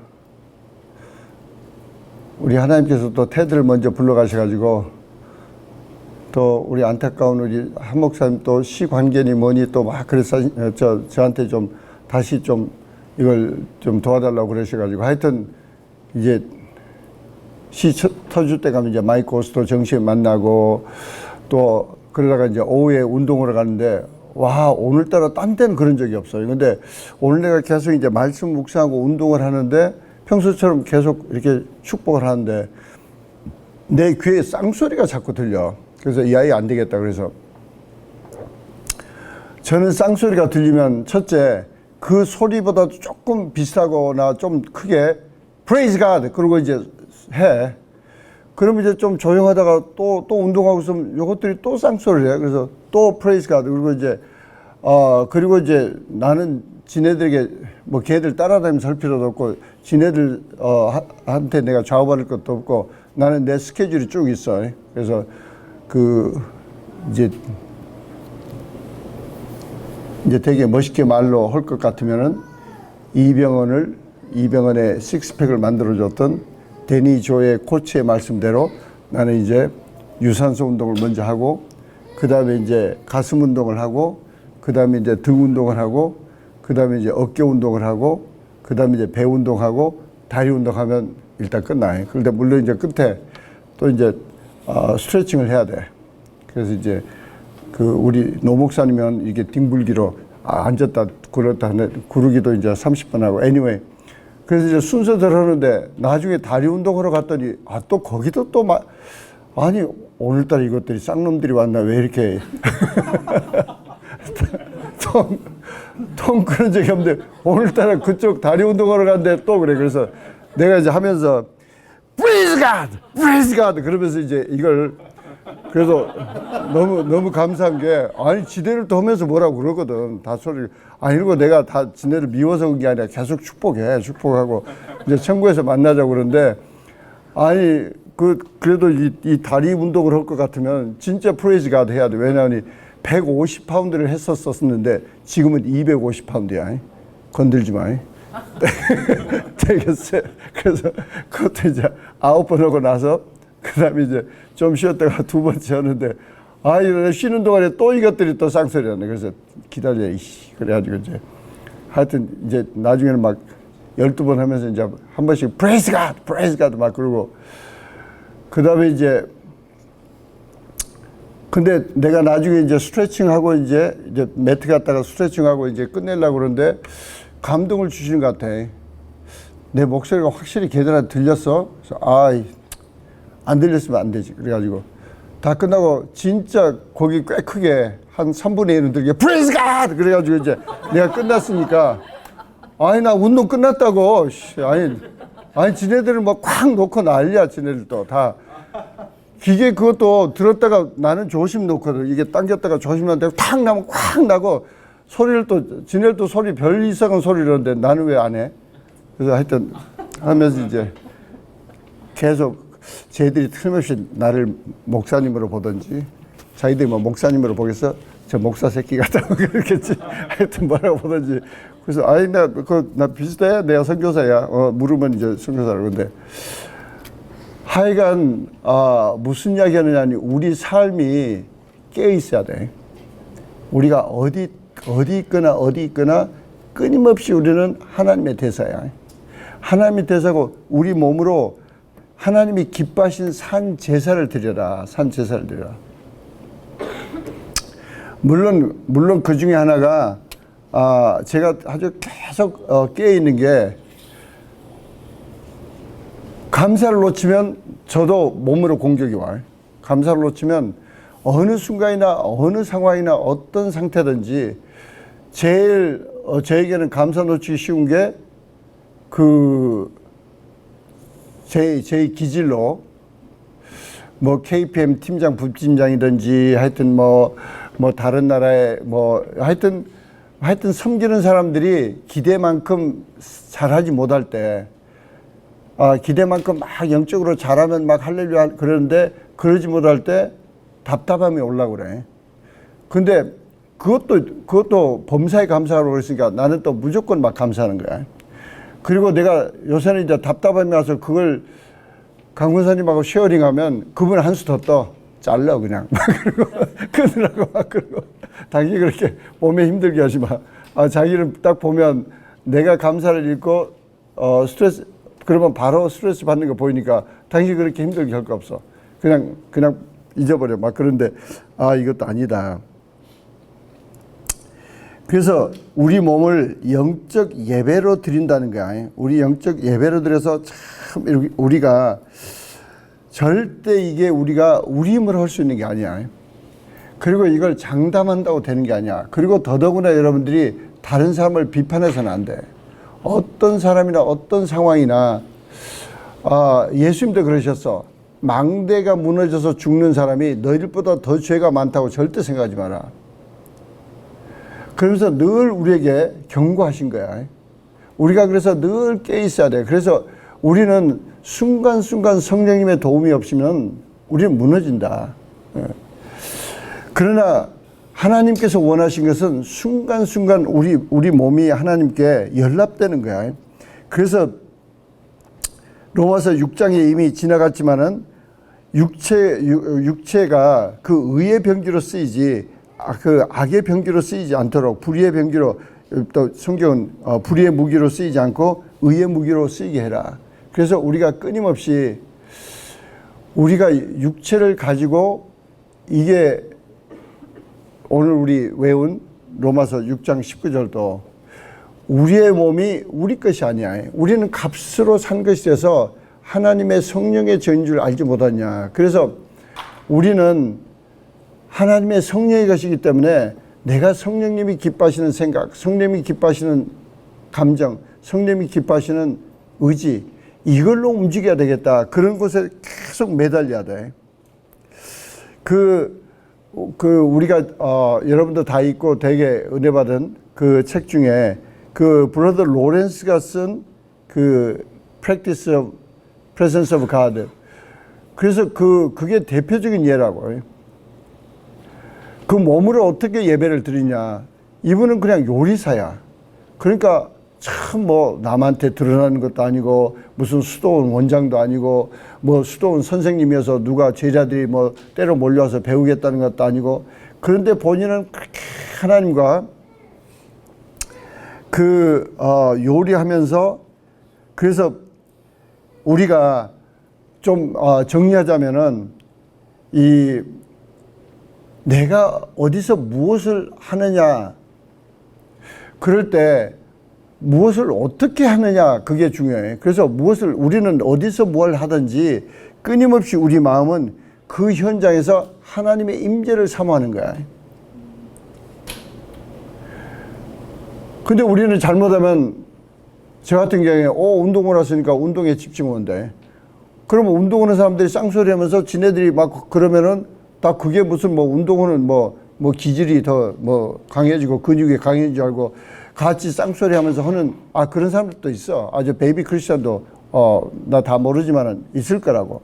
우리 하나님께서 또 테드를 먼저 불러가셔가지고 또 우리 안타까운 우리 한 목사님 또 시관계니 뭐니 또 막 그래서 저한테 좀 다시 좀 이걸 좀 도와달라고 그러셔가지고 하여튼 이제 시 터질 때 가면 이제 마이크 오스도 정시에 만나고 또 그러다가 이제 오후에 운동을 가는데 와 오늘따라 딴 데는 그런 적이 없어요. 근데 오늘 내가 계속 이제 말씀 묵상하고 운동을 하는데 평소처럼 계속 이렇게 축복을 하는데 내 귀에 쌍소리가 자꾸 들려. 그래서 이 아이 안 되겠다. 그래서 저는 쌍소리가 들리면 첫째 그 소리보다 조금 비슷하거나 좀 크게 Praise God 그러고 이제 해. 그러면 이제 좀 조용하다가 또 운동하고 있으면 요것들이 또 쌍소리를 해. 그래서 또 Praise God 그리고 이제 나는 지네들에게 뭐 걔들 따라다니면서 할 필요도 없고 지네들 한테 내가 좌우받을 것도 없고 나는 내 스케줄이 쭉 있어. 그래서 이제 되게 멋있게 말로 할 것 같으면은 이병헌의 식스팩을 만들어줬던 데니 조의 코치의 말씀대로 나는 이제 유산소 운동을 먼저 하고 그 다음에 이제 가슴 운동을 하고 그 다음에 이제 등 운동을 하고 그 다음에 이제 어깨 운동을 하고 그 다음에 이제 배 운동하고 다리 운동하면 일단 끝나요. 그런데 물론 이제 끝에 또 이제 스트레칭을 해야 돼. 그래서 이제 우리 노 목사님은 이게 뒹굴기로 앉았다 굴었다 구르기도 이제 30분 하고 anyway. 그래서 이제 순서대로 하는데 나중에 다리 운동하러 갔더니 또 거기도 또 아니 오늘따라 이것들이 쌍놈들이 왔나 왜 이렇게 통 그런 적이 없는데 오늘따라 그쪽 다리 운동하러 갔는데 또 그래. 그래서 내가 이제 하면서 Praise God! Praise God! 그러면서 이제 이걸 그래서 너무 감사한 게 아니 지네를 또 하면서 뭐라고 그러거든. 다 소리 이러고 내가 다 지네를 미워서 그런 게 아니라 계속 축복하고 이제 천국에서 만나자고 그러는데 아니 그래도 이 다리 운동을 할 것 같으면 진짜 프레이즈 가드 해야 돼. 왜냐하니 150파운드를 했었었는데 지금은 250파운드야. 건들지 마. 되겠어요. 그래서 그것도 이제 9번 하고 나서 그 다음에 이제 좀 쉬었다가 두 번째 하는데 이러다 쉬는 동안에 또 이것들이 또 쌍소리 하네. 그래서 기다려 이씨. 그래가지고 이제 하여튼 이제 나중에는 막 12번 하면서 이제 한 번씩 Praise God! Praise God! 막 그러고 그 다음에 이제 근데 내가 나중에 이제 스트레칭하고 이제 매트 갔다가 스트레칭하고 이제 끝내려고 그러는데 감동을 주시는 것 같아. 내 목소리가 확실히 걔들한테 들렸어. 그래서 안 들렸으면 안 되지. 그래가지고 다 끝나고 진짜 거기 꽤 크게 한 3분의 1은 들게 Praise God! 그래가지고 이제 내가 끝났으니까 나 운동 끝났다고. 아니 지네들은 막 콱 놓고 난리야. 지네들도 다 기계 그것도 들었다가 나는 조심 놓거든. 이게 당겼다가 조심 놓는데 탁 나면 콱 나고 소리를 또 지네들 또 소리 별 이상한 소리를 하는데 나는 왜 안 해? 그래서 하여튼 하면서 이제 계속 쟤들이 틀림없이 나를 목사님으로 보든지 자기들이 뭐 목사님으로 보겠어? 저 목사 새끼 같다고 그랬겠지. 하여튼 뭐라고 보든지. 그래서 나 비슷해. 내가 선교사야. 물으면 이제 선교사라고. 근데 하여간 무슨 이야기 하느냐니 우리 삶이 깨어 있어야 돼. 우리가 어디 있거나 끊임없이 우리는 하나님의 대사야. 하나님의 대사고 우리 몸으로 하나님이 기뻐하신 산 제사를 드려라. 산 제사를 드려라. 물론 그 중에 하나가 제가 아주 계속 깨어 있는 게 감사를 놓치면 저도 몸으로 공격이 와요. 감사를 놓치면 어느 순간이나 어느 상황이나 어떤 상태든지 제일 저에게는 감사 놓치기 쉬운 게 제 기질로 뭐 KPM 팀장 부팀장이든지 하여튼 뭐 다른 나라에 하여튼 섬기는 사람들이 기대만큼 잘하지 못할 때 기대만큼 막 영적으로 잘하면 막 할렐루야 그러는데 그러지 못할 때 답답함이 올라오고 그래. 근데 그것도 범사에 감사하라고 그랬으니까 나는 또 무조건 막 감사하는 거야. 그리고 내가 요새는 이제 답답함이 와서 그걸 강군사님하고 쉐어링하면 그분 한 수 더 떠. 잘라 그냥. 막 그러고 끊으라고 막 그러고. 당연히 그렇게 몸에 힘들게 하지 마. 자기는 딱 보면 내가 감사를 읽고 스트레스 그러면 바로 스트레스 받는 거 보이니까 당신이 그렇게 힘들게 할 거 없어. 그냥 잊어버려. 막 그런데 이것도 아니다. 그래서 우리 몸을 영적 예배로 드린다는 거야. 우리 영적 예배로 드려서 참 우리가 절대 이게 우리가 우리 힘으로 할 수 있는 게 아니야. 그리고 이걸 장담한다고 되는 게 아니야. 그리고 더더구나 여러분들이 다른 사람을 비판해서는 안 돼. 어떤 사람이나 어떤 상황이나 예수님도 그러셨어. 망대가 무너져서 죽는 사람이 너희들보다 더 죄가 많다고 절대 생각하지 마라. 그러면서 늘 우리에게 경고하신 거야. 우리가 그래서 늘 깨 있어야 돼. 그래서 우리는 순간순간 성령님의 도움이 없으면 우리는 무너진다. 그러나 하나님께서 원하신 것은 순간순간 우리 몸이 하나님께 연락되는 거야. 그래서 로마서 6장에 이미 지나갔지만은 육체가 그 의의 병기로 쓰이지 그 악의 병기로 쓰이지 않도록 불의의 병기로 또 성경은 불의의 무기로 쓰이지 않고 의의 무기로 쓰이게 해라. 그래서 우리가 끊임없이 우리가 육체를 가지고 이게 오늘 우리 외운 로마서 6장 19절도 우리의 몸이 우리 것이 아니야. 우리는 값으로 산 것이 돼서 하나님의 성령의 저인 줄 알지 못하냐. 그래서 우리는 하나님의 성령의 것이기 때문에 내가 성령님이 기뻐하시는 생각, 성령님이 기뻐하시는 감정, 성령님이 기뻐하시는 의지, 이걸로 움직여야 되겠다. 그런 곳에 계속 매달려야 돼. 우리가 여러분도 다 읽고 되게 은혜 받은 그 책 중에 그 브러더 로렌스가 쓴 그 Practice of Presence of God. 그래서 그게 대표적인 예라고. 그 몸으로 어떻게 예배를 드리냐. 이분은 그냥 요리사야. 그러니까 참 남한테 드러나는 것도 아니고 무슨 수도원 원장도 아니고 수도원 선생님이어서 누가 제자들이 때로 몰려와서 배우겠다는 것도 아니고, 그런데 본인은 그렇게 하나님과 요리하면서, 그래서 우리가 좀 정리하자면은 내가 어디서 무엇을 하느냐, 그럴 때 무엇을 어떻게 하느냐, 그게 중요해. 그래서 우리는 어디서 뭘 하든지 끊임없이 우리 마음은 그 현장에서 하나님의 임재를 사모하는 거야. 근데 우리는 잘못하면, 저 같은 경우에 운동을 왔으니까 운동에 집중하는데, 그러면 운동하는 사람들이 쌍소리 하면서 지네들이 막 그러면은 다 그게 무슨 운동하는 기질이 더 강해지고 근육이 강해진 줄 알고 같이 쌍소리 하면서 하는, 그런 사람들도 있어. 아주 베이비 크리스천도, 나 다 모르지만은 있을 거라고.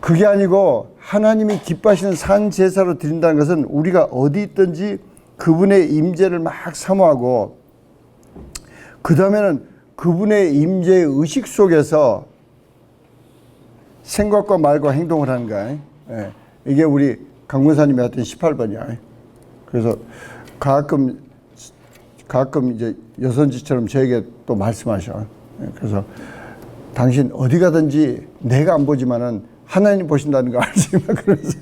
그게 아니고 하나님이 기뻐하시는 산 제사로 드린다는 것은 우리가 어디 있든지 그분의 임재를 막 사모하고, 그 다음에는 그분의 임재의 의식 속에서 생각과 말과 행동을 하는 거야. 예. 이게 우리 강문사님이 하던 18번이야. 그래서 가끔 이제 여선지처럼 저에게 또 말씀하셔. 그래서 당신 어디 가든지 내가 안 보지만은 하나님 보신다는 거 알지? 그러면서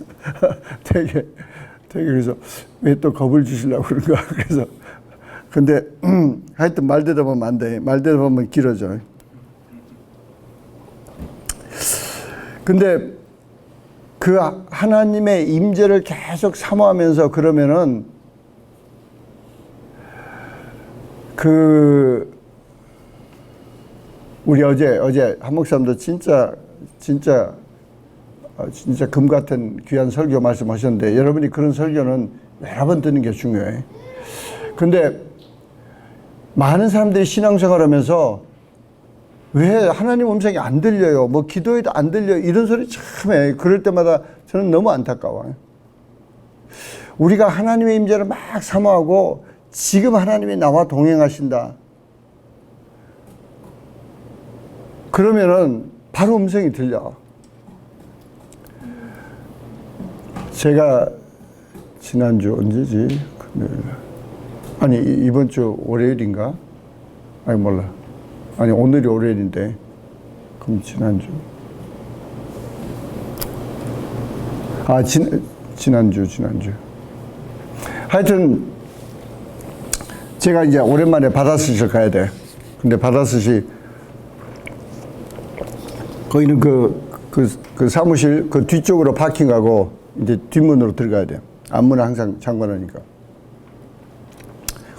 되게 그래서 왜 또 겁을 주시려고 그런가. 그래서 근데 하여튼 말대답하면 안 돼. 말대답하면 길어져. 근데 그 하나님의 임재를 계속 사모하면서 그러면은 우리 어제 한 목사님도 진짜 금 같은 귀한 설교 말씀하셨는데, 여러분이 그런 설교는 여러 번 듣는 게 중요해. 근데 많은 사람들이 신앙생활 하면서 왜 하나님 음성이 안 들려요? 기도해도 안 들려요? 이런 소리 참 해. 그럴 때마다 저는 너무 안타까워요. 우리가 하나님의 임재를 막 사모하고 지금 하나님이 나와 동행하신다. 그러면은 바로 음성이 들려. 제가 지난주 언제지? 아니 이번 주 월요일인가? 아니 몰라. 아니 오늘이 월요일인데 그럼 지난주. 지난주. 하여튼 제가 이제 오랜만에 바다스시를 가야 돼. 근데 바다스시 거기는 그 사무실 그 뒤쪽으로 파킹하고 이제 뒷문으로 들어가야 돼. 앞문은 항상 잠궈놓으니까.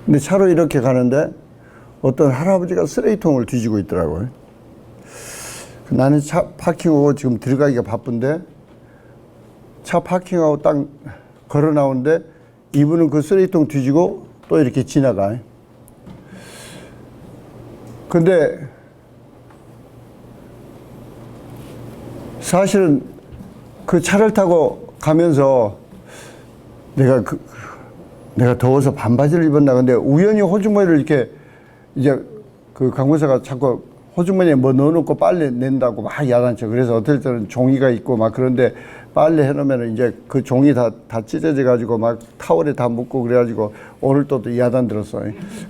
근데 차로 이렇게 가는데 어떤 할아버지가 쓰레기통을 뒤지고 있더라고요. 나는 차 파킹하고 지금 들어가기가 바쁜데 차 파킹하고 딱 걸어 나오는데 이분은 그 쓰레기통 뒤지고 또 이렇게 지나가. 근데 사실은 그 차를 타고 가면서 내가 더워서 반바지를 입었나. 근데 우연히 호주머니를 이렇게 이제 그 강무사가 자꾸 호주머니에 넣어놓고 빨래 낸다고 막 야단쳐. 그래서 어떨 때는 종이가 있고 막 그런데 빨래 해놓으면 이제 그 종이 다 찢어져 가지고 막 타월에 다 묻고 그래가지고 오늘 또 야단 들었어.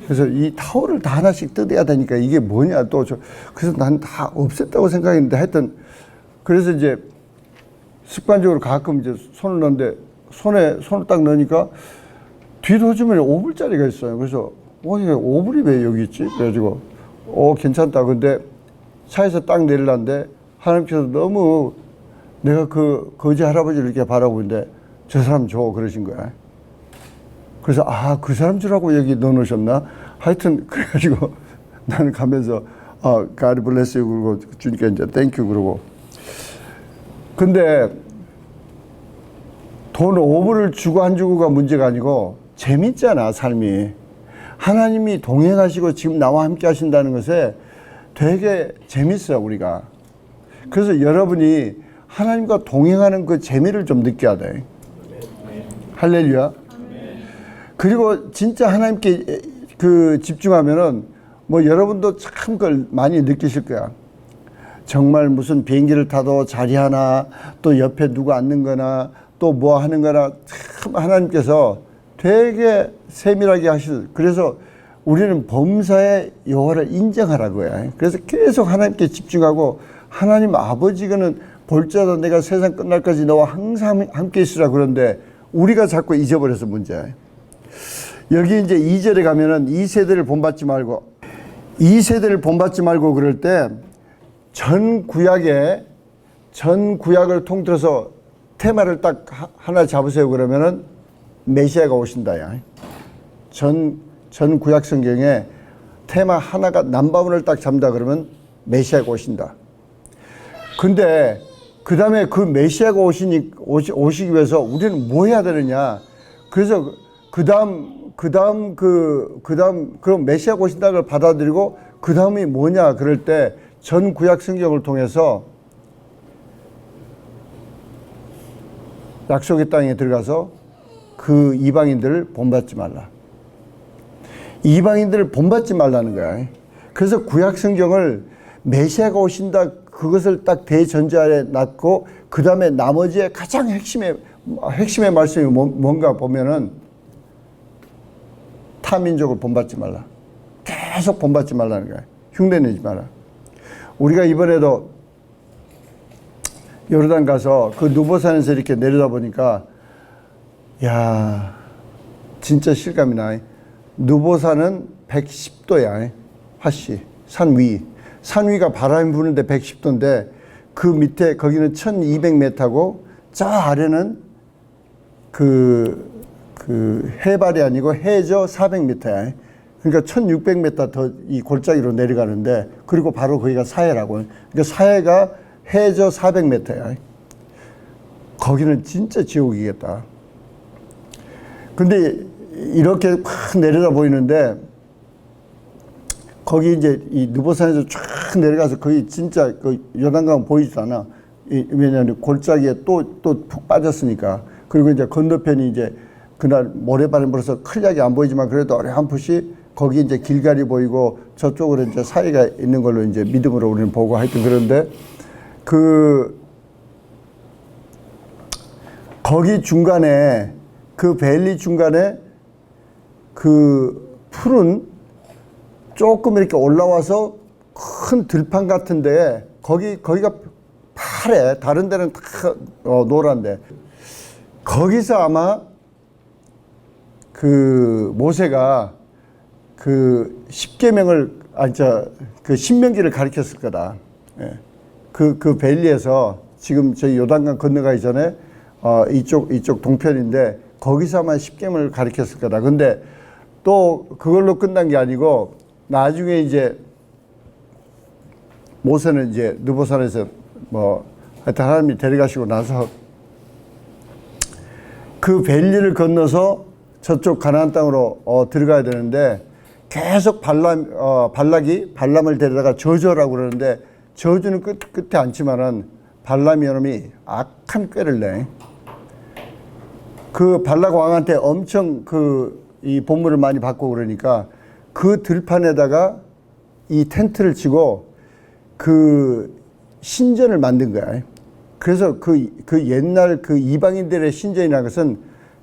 그래서 이 타월을 다 하나씩 뜯어야 되니까 이게 뭐냐 또 그래서 난 다 없앴다고 생각했는데 하여튼 그래서 이제 습관적으로 가끔 이제 손을 넣는데 손을 딱 넣으니까 뒷호주머니에 5불짜리가 있어요. 그래서 이게 5불이 왜 여기 있지? 그래가지고 괜찮다. 근데 차에서 딱 내리려는데 하나님께서 너무 내가 그 거지 할아버지를 이렇게 바라보는데 저 사람 줘 그러신 거야. 그래서 그 사람 주라고 여기 넣어놓으셨나? 하여튼 그래가지고 나는 가면서 God bless you 그러고 주니까 이제 thank you 그러고. 근데 돈 5불을 주고 안 주고가 문제가 아니고 재밌잖아 삶이. 하나님이 동행하시고 지금 나와 함께 하신다는 것에 되게 재밌어 우리가. 그래서 여러분이 하나님과 동행하는 그 재미를 좀 느껴야 돼. 할렐루야. 그리고 진짜 하나님께 그 집중하면은 뭐 여러분도 참 그걸 많이 느끼실 거야. 정말 무슨 비행기를 타도 자리 하나, 또 옆에 누구 앉는 거나, 또 뭐 하는 거나, 참 하나님께서 되게 세밀하게 하실. 그래서 우리는 범사의 여호와를 인정하라고요. 그래서 계속 하나님께 집중하고, 하나님 아버지는 볼지어다 내가 세상 끝날까지 너와 항상 함께 있으라 그런데 우리가 자꾸 잊어버려서 문제야. 여기 이제 2절에 가면은 2세대를 본받지 말고, 2세대를 본받지 말고 그럴 때 전 구약을 통틀어서 테마를 딱 하나 잡으세요. 그러면은 메시아가 오신다야. 전 구약 성경에 테마 하나가 남바문을 딱 잡는다 그러면 메시아가 오신다. 근데 그 다음에 그 메시아가 오시기 위해서 우리는 뭐 해야 되느냐. 그래서 그럼 메시아가 오신다는 걸 받아들이고 그 다음이 뭐냐 그럴 때 전 구약 성경을 통해서 약속의 땅에 들어가서 그 이방인들을 본받지 말라. 이방인들을 본받지 말라는 거야. 그래서 구약 성경을 메시아가 오신다 그것을 딱 대전제하에 놨고 그 다음에 나머지의 가장 핵심의 말씀이 뭔가 보면은 타민족을 본받지 말라. 계속 본받지 말라는 거야. 흉내내지 마라. 우리가 이번에도 요르단 가서 그 누보산에서 이렇게 내려다 보니까 야 진짜 실감이 나. 누보산은 110도야. 화씨 산 위가 바람이 부는데 110도인데 그 밑에 거기는 1200m고 저 아래는 그 해발이 아니고 해저 400m야. 그러니까 1600m 더 이 골짜기로 내려가는데 그리고 바로 거기가 사해라고. 그러니까 사해가 해저 400m야. 거기는 진짜 지옥이겠다. 근데 이렇게 확 내려다 보이는데 거기 이제 이 느보산에서 쫙 내려가서 거기 진짜 그 요단강 보이지도 않아. 왜냐하면 골짜기에 또 푹 빠졌으니까. 그리고 이제 건너편이 이제 그날 모래바람이 불어서 클리하게 안 보이지만 그래도 어렴풋이 거기 이제 길갈이 보이고 저쪽으로 이제 사이가 있는 걸로 이제 믿음으로 우리는 보고 하여튼 그런데 거기 중간에 그 밸리 중간에 그 푸른 조금 이렇게 올라와서 큰 들판 같은데 거기가 파래. 다른 데는 다 노란데 거기서 아마 그 모세가 그 십계명을 그 신명기를 가르쳤을 거다. 예. 그 밸리에서 지금 저희 요단강 건너가기 전에 이쪽 동편인데 거기서 아마 십계명을 가르쳤을 거다. 근데 또 그걸로 끝난 게 아니고 나중에 이제 모세는 이제 느보산에서 뭐 하여튼 하나님이 데려가시고 나서 그 밸리를 건너서 저쪽 가나안 땅으로 들어가야 되는데 계속 발람을 데려다가 저주라고 그러는데 저주는 끝에 않지만은 발람이 이놈이 악한 꾀를 내. 그 발락 왕한테 엄청 이 본물을 많이 받고 그러니까 그 들판에다가 이 텐트를 치고 그 신전을 만든 거야. 그래서 그 옛날 그 이방인들의 신전이라는 것은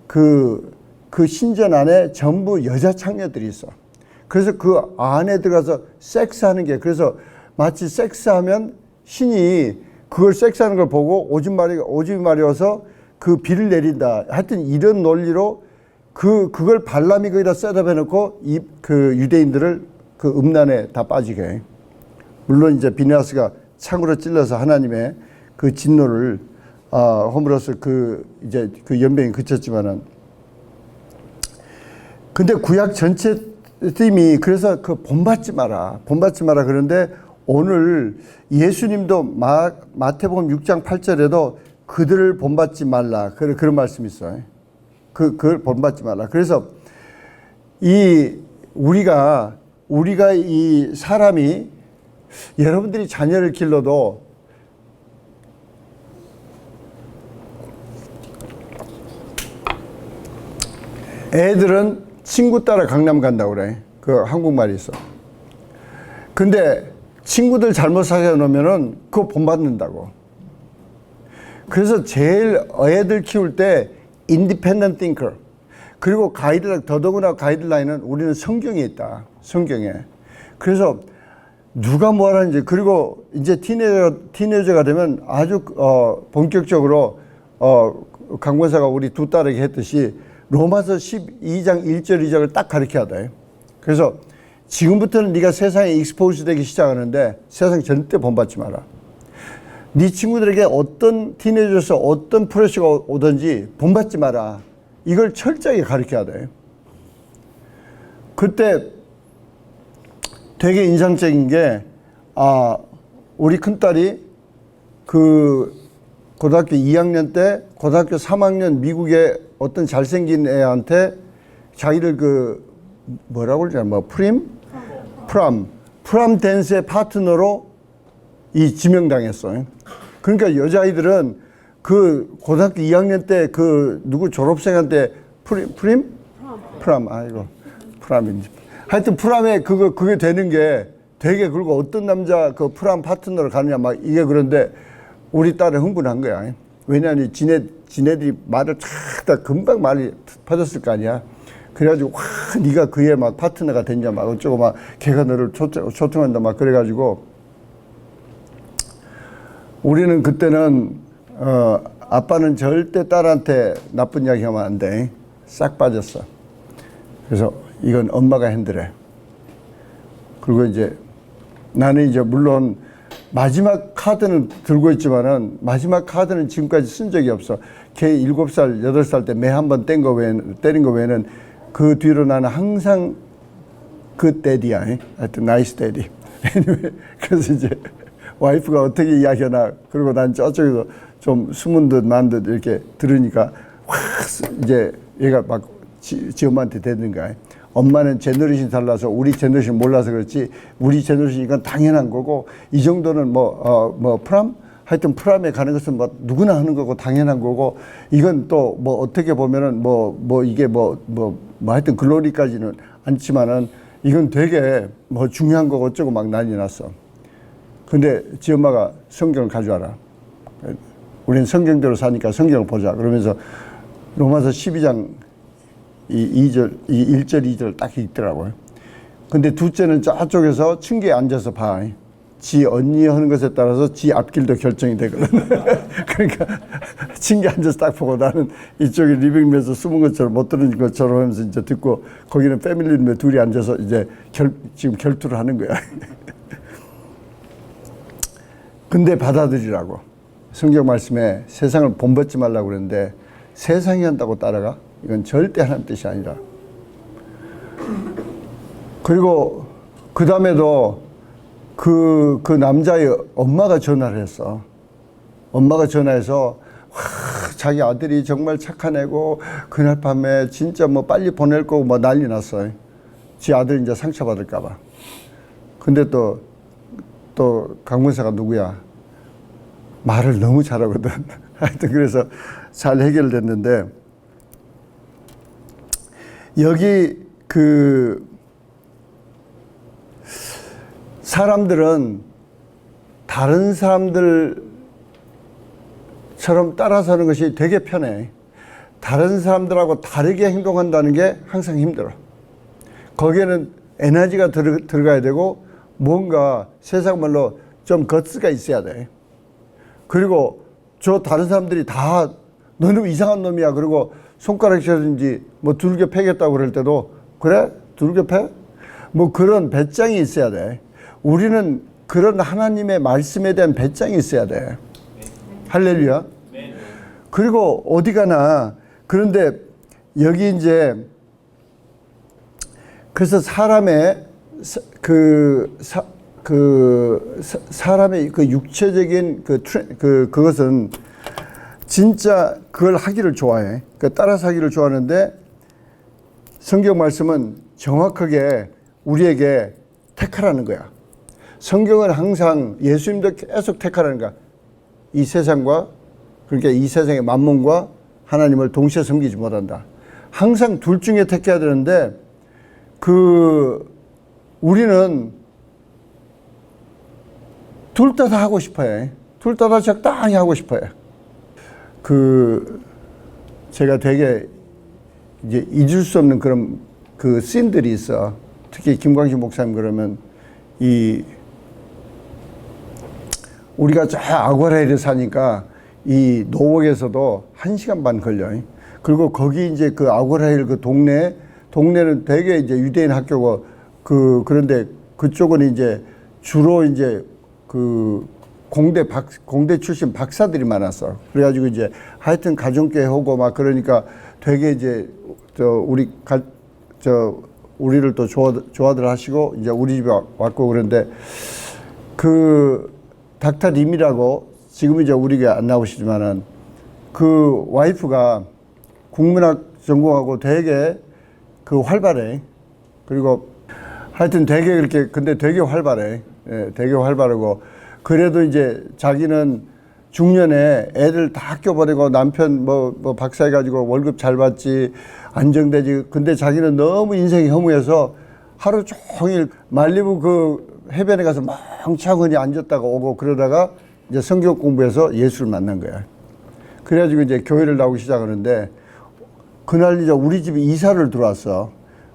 그 신전 안에 전부 여자 창녀들이 있어. 그래서 그 안에 들어가서 섹스하는 게, 그래서 마치 섹스하면 신이 그걸 섹스하는 걸 보고 오줌이 마려워서 그 비를 내린다. 하여튼 이런 논리로 그걸 발람이 거기다 셋업해 놓고 그 유대인들을 그 음란에 다 빠지게 해. 물론 이제 비느하스가 창으로 찔러서 하나님의 그 진노를 허물어서 이제 그 연병이 그쳤지만은, 근데 구약 전체 팀이 그래서 그 본받지 마라 그런데 오늘 예수님도 마태복음 6장 8절에도 그들을 본받지 말라 그런 말씀이 있어요. 그걸 본받지 말라. 그래서 우리가 이 사람이, 여러분들이 자녀를 길러도 애들은 친구 따라 강남 간다고 그래. 그 한국말이 있어. 근데 친구들 잘못 사귀어 놓으면은 그거 본받는다고. 그래서 제일 애들 키울 때 independent thinker, 그리고 더더구나 가이드라인은 우리는 성경에 있다. 성경에. 그래서 누가 뭐 하는지, 그리고 이제 티네이저가 되면 아주 본격적으로 강권사가 우리 두 딸에게 했듯이 로마서 12장 1절 2절을 딱 가르쳐야 돼. 그래서 지금부터는 네가 세상에 익스포즈 되기 시작하는데 세상 절대 본받지 마라. 네 친구들에게 어떤 티네이저에서 어떤 프레셔가 오든지 본받지 마라. 이걸 철저하게 가르쳐야 돼. 그때 되게 인상적인 게, 우리 큰딸이 그 고등학교 2학년 때 고등학교 3학년 미국의 어떤 잘생긴 애한테 자기를 뭐라고 그러잖아, 프람 댄스의 파트너로 지명당했어. 그러니까 여자아이들은 그 고등학교 2학년 때 누구 졸업생한테 프람인지. 하여튼 프람에 그게 되는 게 되게, 그리고 어떤 남자 그 프람 파트너를 가느냐 이게, 그런데 우리 딸은 흥분한 거야. 왜냐하면 지네들이 말을 다 금방 말이 퍼졌을 거 아니야. 그래가지고 네가 그의 파트너가 됐냐 어쩌고 걔가 너를 초청한다 그래가지고, 우리는 그때는 아빠는 절대 딸한테 나쁜 이야기 하면 안 돼. 싹 빠졌어. 그래서 이건 엄마가 핸들해. 그리고 이제 나는 이제 물론 마지막 카드는 들고 있지만은 마지막 카드는 지금까지 쓴 적이 없어. 걔 7살, 8살 때 매 한 번 때린 거 외에는 그 뒤로 나는 항상 그 데디야. 하여튼 나이스 데디. 그래서 이제 와이프가 어떻게 이야기하나, 그리고 난 저쪽에서 좀 숨은 듯 만 듯 이렇게 들으니까 이제 얘가 지 엄마한테 대는 거야. 엄마는 제너레이션이 달라서 우리 제너레이션 몰라서 그렇지, 우리 제너레이션 이건 당연한 거고, 이 정도는 하여튼 프람에 가는 것은 누구나 하는 거고 당연한 거고, 이건 또 어떻게 보면은 이게 하여튼 글로리까지는 않지만은 이건 되게 중요한 거고 어쩌고 난리 났어. 근데 지 엄마가 성경을 가져와라. 우리는 성경대로 사니까 성경을 보자. 그러면서 로마서 12장 1절 2절 딱 읽더라고요. 근데 둘째는 저쪽에서 층계에 앉아서 봐. 지 언니 하는 것에 따라서 지 앞길도 결정이 되거든. 그러니까 층계에 앉아서 딱 보고, 나는 이쪽에 리빙룸에서 숨은 것처럼 못 들은 것처럼 하면서 이제 듣고, 거기는 패밀리룸에 둘이 앉아서 이제 지금 결투를 하는 거야. 근데 받아들이라고. 성경 말씀에 세상을 본받지 말라고 그러는데 세상이 한다고 따라가? 이건 절대 하나님 뜻이 아니라. 그리고 그 다음에도 그 남자의 엄마가 전화를 했어. 엄마가 전화해서 자기 아들이 정말 착한 애고 그날 밤에 진짜 빨리 보낼 거고 난리 났어요. 지 아들 이제 상처받을까 봐. 근데 또 강문사가 누구야? 말을 너무 잘하거든. 하여튼 그래서 잘 해결됐는데, 여기 사람들은 다른 사람들처럼 따라서는 것이 되게 편해. 다른 사람들하고 다르게 행동한다는 게 항상 힘들어. 거기에는 에너지가 들어가야 되고, 뭔가 세상 말로 좀 거스가 있어야 돼. 그리고 저 다른 사람들이 다 너는 이상한 놈이야, 그리고 손가락 펴든지 뭐 두들겨 패겠다고 그럴 때도 그래? 두들겨 패? 뭐 그런 배짱이 있어야 돼. 우리는 그런 하나님의 말씀에 대한 배짱이 있어야 돼. 할렐루야. 그리고 어디 가나 그런데 여기 이제 그래서 사람의 사람의 그 육체적인 그것은 진짜 그걸 하기를 좋아해. 따라서 하기를 좋아하는데 성경 말씀은 정확하게 우리에게 택하라는 거야. 성경은 항상 예수님도 계속 택하라는 거야. 이 세상과 그러니까 이 세상의 만몬과 하나님을 동시에 섬기지 못한다. 항상 둘 중에 택해야 되는데 우리는 둘 다 하고 싶어요. 둘 다 적당히 하고 싶어요. 제가 되게 이제 잊을 수 없는 그런 씬들이 있어. 특히 김광식 목사님 그러면 우리가 저 아고라일에 사니까 이 노옥에서도 1시간 반 걸려요. 그리고 거기 이제 그 아고라일 동네는 되게 이제 유대인 학교고 그런데 그쪽은 이제 주로 이제 공대 출신 박사들이 많았어. 그래가지고 이제 하여튼 가정교회 하고 막 그러니까 되게 이제 우리를 또 좋아들 하시고 이제 우리 집에 왔고 그런데 닥터 림이라고 지금 이제 우리가 안 나오시지만은 그 와이프가 국문학 전공하고 되게 활발해. 그리고 하여튼 되게 그렇게 근데 되게 활발해. 예, 되게 활발하고 그래도 이제 자기는 중년에 애들 다 학교 보내고 남편 뭐 박사해가지고 월급 잘 받지 안정되지. 근데 자기는 너무 인생이 허무해서 하루 종일 말리부 해변에 가서 멍청하니 앉았다가 오고 그러다가 이제 성경 공부해서 예수를 만난 거야. 그래가지고 이제 교회를 나오기 시작하는데 그날 이제 우리 집에 이사를 들어왔어.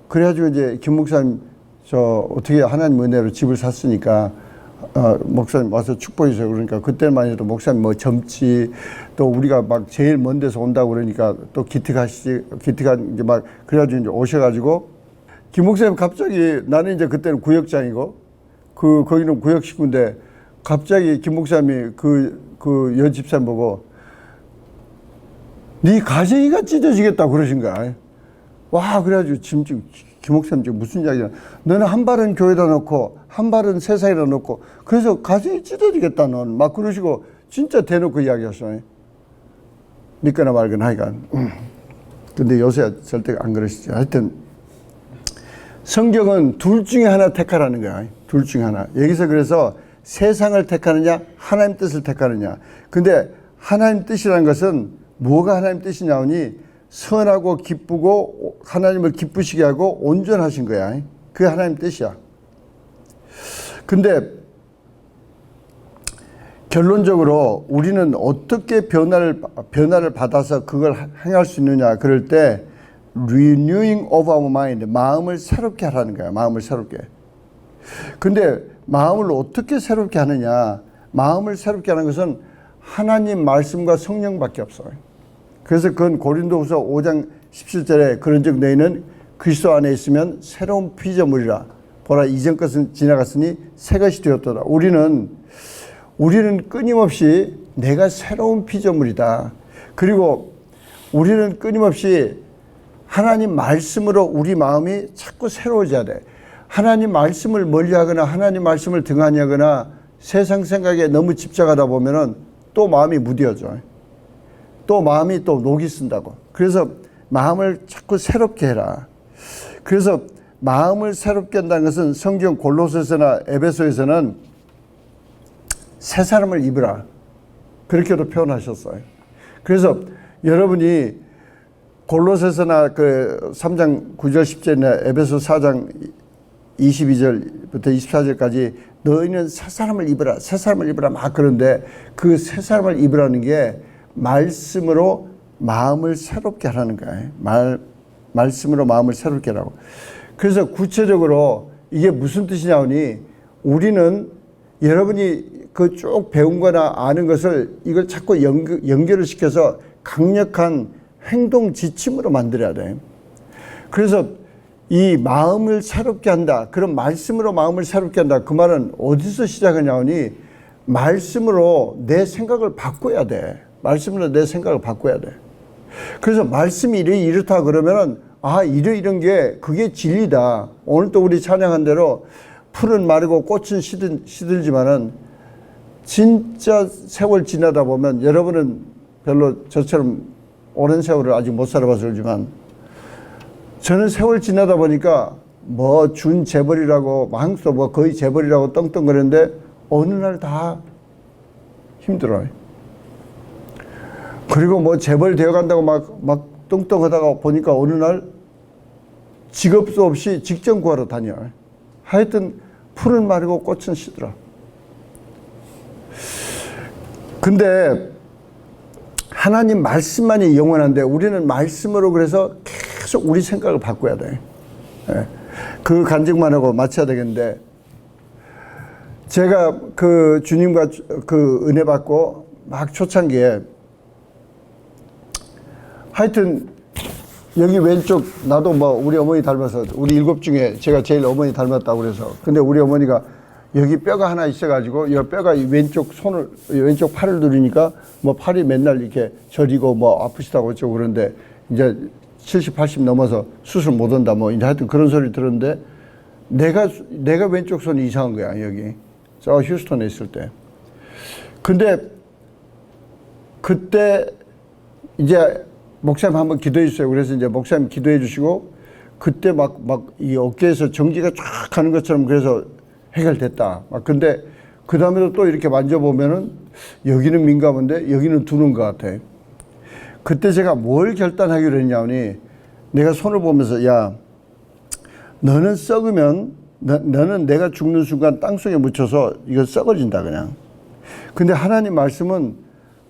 그래가지고 이제 김 목사님 어떻게 하나님 은혜로 집을 샀으니까 목사님 와서 축복해 주세요. 그러니까 그때만 해도 목사님 뭐 젊지 또 우리가 막 제일 먼 데서 온다고 그러니까 또 기특가 이제 막 그래가지고 이제 오셔가지고 김 목사님 갑자기 나는 이제 그때는 구역장이고 거기는 구역 식구인데 갑자기 김 목사님이 여 집사님 보고 네 가정이가 찢어지겠다 그러신 거야. 와 그래가지고 지금 김 목사님 지금 무슨 이야기야. 너는 한 발은 교회에다 놓고 한 발은 세상에다 놓고 그래서 가정이 찢어지겠다 넌 막 그러시고 진짜 대놓고 이야기하셨어요. 믿거나 말거나 하여간. 근데 요새 절대 안 그러시죠. 하여튼 성경은 둘 중에 하나 택하라는 거야. 둘 중에 하나. 여기서 그래서 세상을 택하느냐 하나님 뜻을 택하느냐. 근데 하나님 뜻이라는 것은 뭐가 하나님 뜻이냐 하니 선하고 기쁘고 하나님을 기쁘시게 하고 온전하신 거야. 그게 하나님 뜻이야. 근데 결론적으로 우리는 어떻게 변화를 받아서 그걸 행할 수 있느냐 그럴 때 renewing of our mind, 마음을 새롭게 하라는 거야. 마음을 새롭게. 근데 마음을 어떻게 새롭게 하느냐. 마음을 새롭게 하는 것은 하나님 말씀과 성령밖에 없어요. 그래서 그건 고린도후서 5장 17절에 그런즉 너희는 그리스도 안에 있으면 새로운 피조물이라. 보라 이전 것은 지나갔으니 새 것이 되었도다. 우리는 끊임없이 내가 새로운 피조물이다. 그리고 우리는 끊임없이 하나님 말씀으로 우리 마음이 자꾸 새로워져야 돼. 하나님 말씀을 멀리하거나 하나님 말씀을 등한히 하거나 세상 생각에 너무 집착하다 보면은 또 마음이 무뎌져. 또 마음이 또 녹이 쓴다고. 그래서 마음을 자꾸 새롭게 해라. 그래서 마음을 새롭게 한다는 것은 성경 골로새서나 에베소에서는 새 사람을 입으라. 그렇게도 표현하셨어요. 그래서 여러분이 골로새서나 3장 9절 10절이나 에베소 4장 22절부터 24절까지 너희는 새 사람을 입으라. 새 사람을 입으라. 막 그런데 그 새 사람을 입으라는 게 말씀으로 마음을 새롭게 하라는 거예요. 말씀으로 마음을 새롭게 하라고. 그래서 구체적으로 이게 무슨 뜻이냐 하니 우리는 여러분이 그 쭉 배운 거나 아는 것을 이걸 자꾸 연결을 시켜서 강력한 행동 지침으로 만들어야 돼. 그래서 이 마음을 새롭게 한다. 그런 말씀으로 마음을 새롭게 한다. 그 말은 어디서 시작하냐니 말씀으로 내 생각을 바꿔야 돼. 말씀으로 내 생각을 바꿔야 돼. 그래서 말씀이 이렇다 그러면은 이런 게 그게 진리다. 오늘 또 우리 찬양한 대로 풀은 마르고 꽃은 시들지만은 진짜 세월 지나다 보면 여러분은 별로 저처럼 오랜 세월을 아직 못 살아봐서 그러지만 저는 세월 지나다 보니까 뭐 준 재벌이라고 망sto 뭐 거의 재벌이라고 떵떵거리는데 어느 날 다 힘들어요. 그리고 뭐 재벌 되어간다고 막 떵떵하다가 보니까 어느 날 직업도 없이 직장 구하러 다녀. 하여튼 풀은 마르고 꽃은 시들어. 근데 하나님 말씀만이 영원한데 우리는 말씀으로 그래서 계속 우리 생각을 바꿔야 돼. 그 간증만 하고 마쳐야 되겠는데 제가 그 주님과 그 은혜 받고 막 초창기에 하여튼 여기 왼쪽 나도 뭐 우리 어머니 닮아서 우리 7 중에 제가 제일 어머니 닮았다고 그래서 근데 우리 어머니가 여기 뼈가 하나 있어가지고 이 뼈가 왼쪽 팔을 누르니까 뭐 팔이 맨날 이렇게 저리고 뭐 아프시다고 어쩌고 그러는데 이제 70, 80 넘어서 수술 못 한다 뭐 이제 하여튼 그런 소리 들었는데 내가 왼쪽 손이 이상한 거야 여기 저 휴스턴에 있을 때. 근데 그때 이제 목사님 한번 기도해 주세요. 그래서 이제 목사님 기도해 주시고 그때 막 이 어깨에서 전기가 쫙 가는 것처럼 그래서 해결됐다. 근데 그 다음에도 또 이렇게 만져보면은 여기는 민감한데 여기는 두는 것 같아. 그때 제가 뭘 결단하기로 했냐니 내가 손을 보면서 야 너는 썩으면 너는 내가 죽는 순간 땅속에 묻혀서 이거 썩어진다 그냥. 근데 하나님 말씀은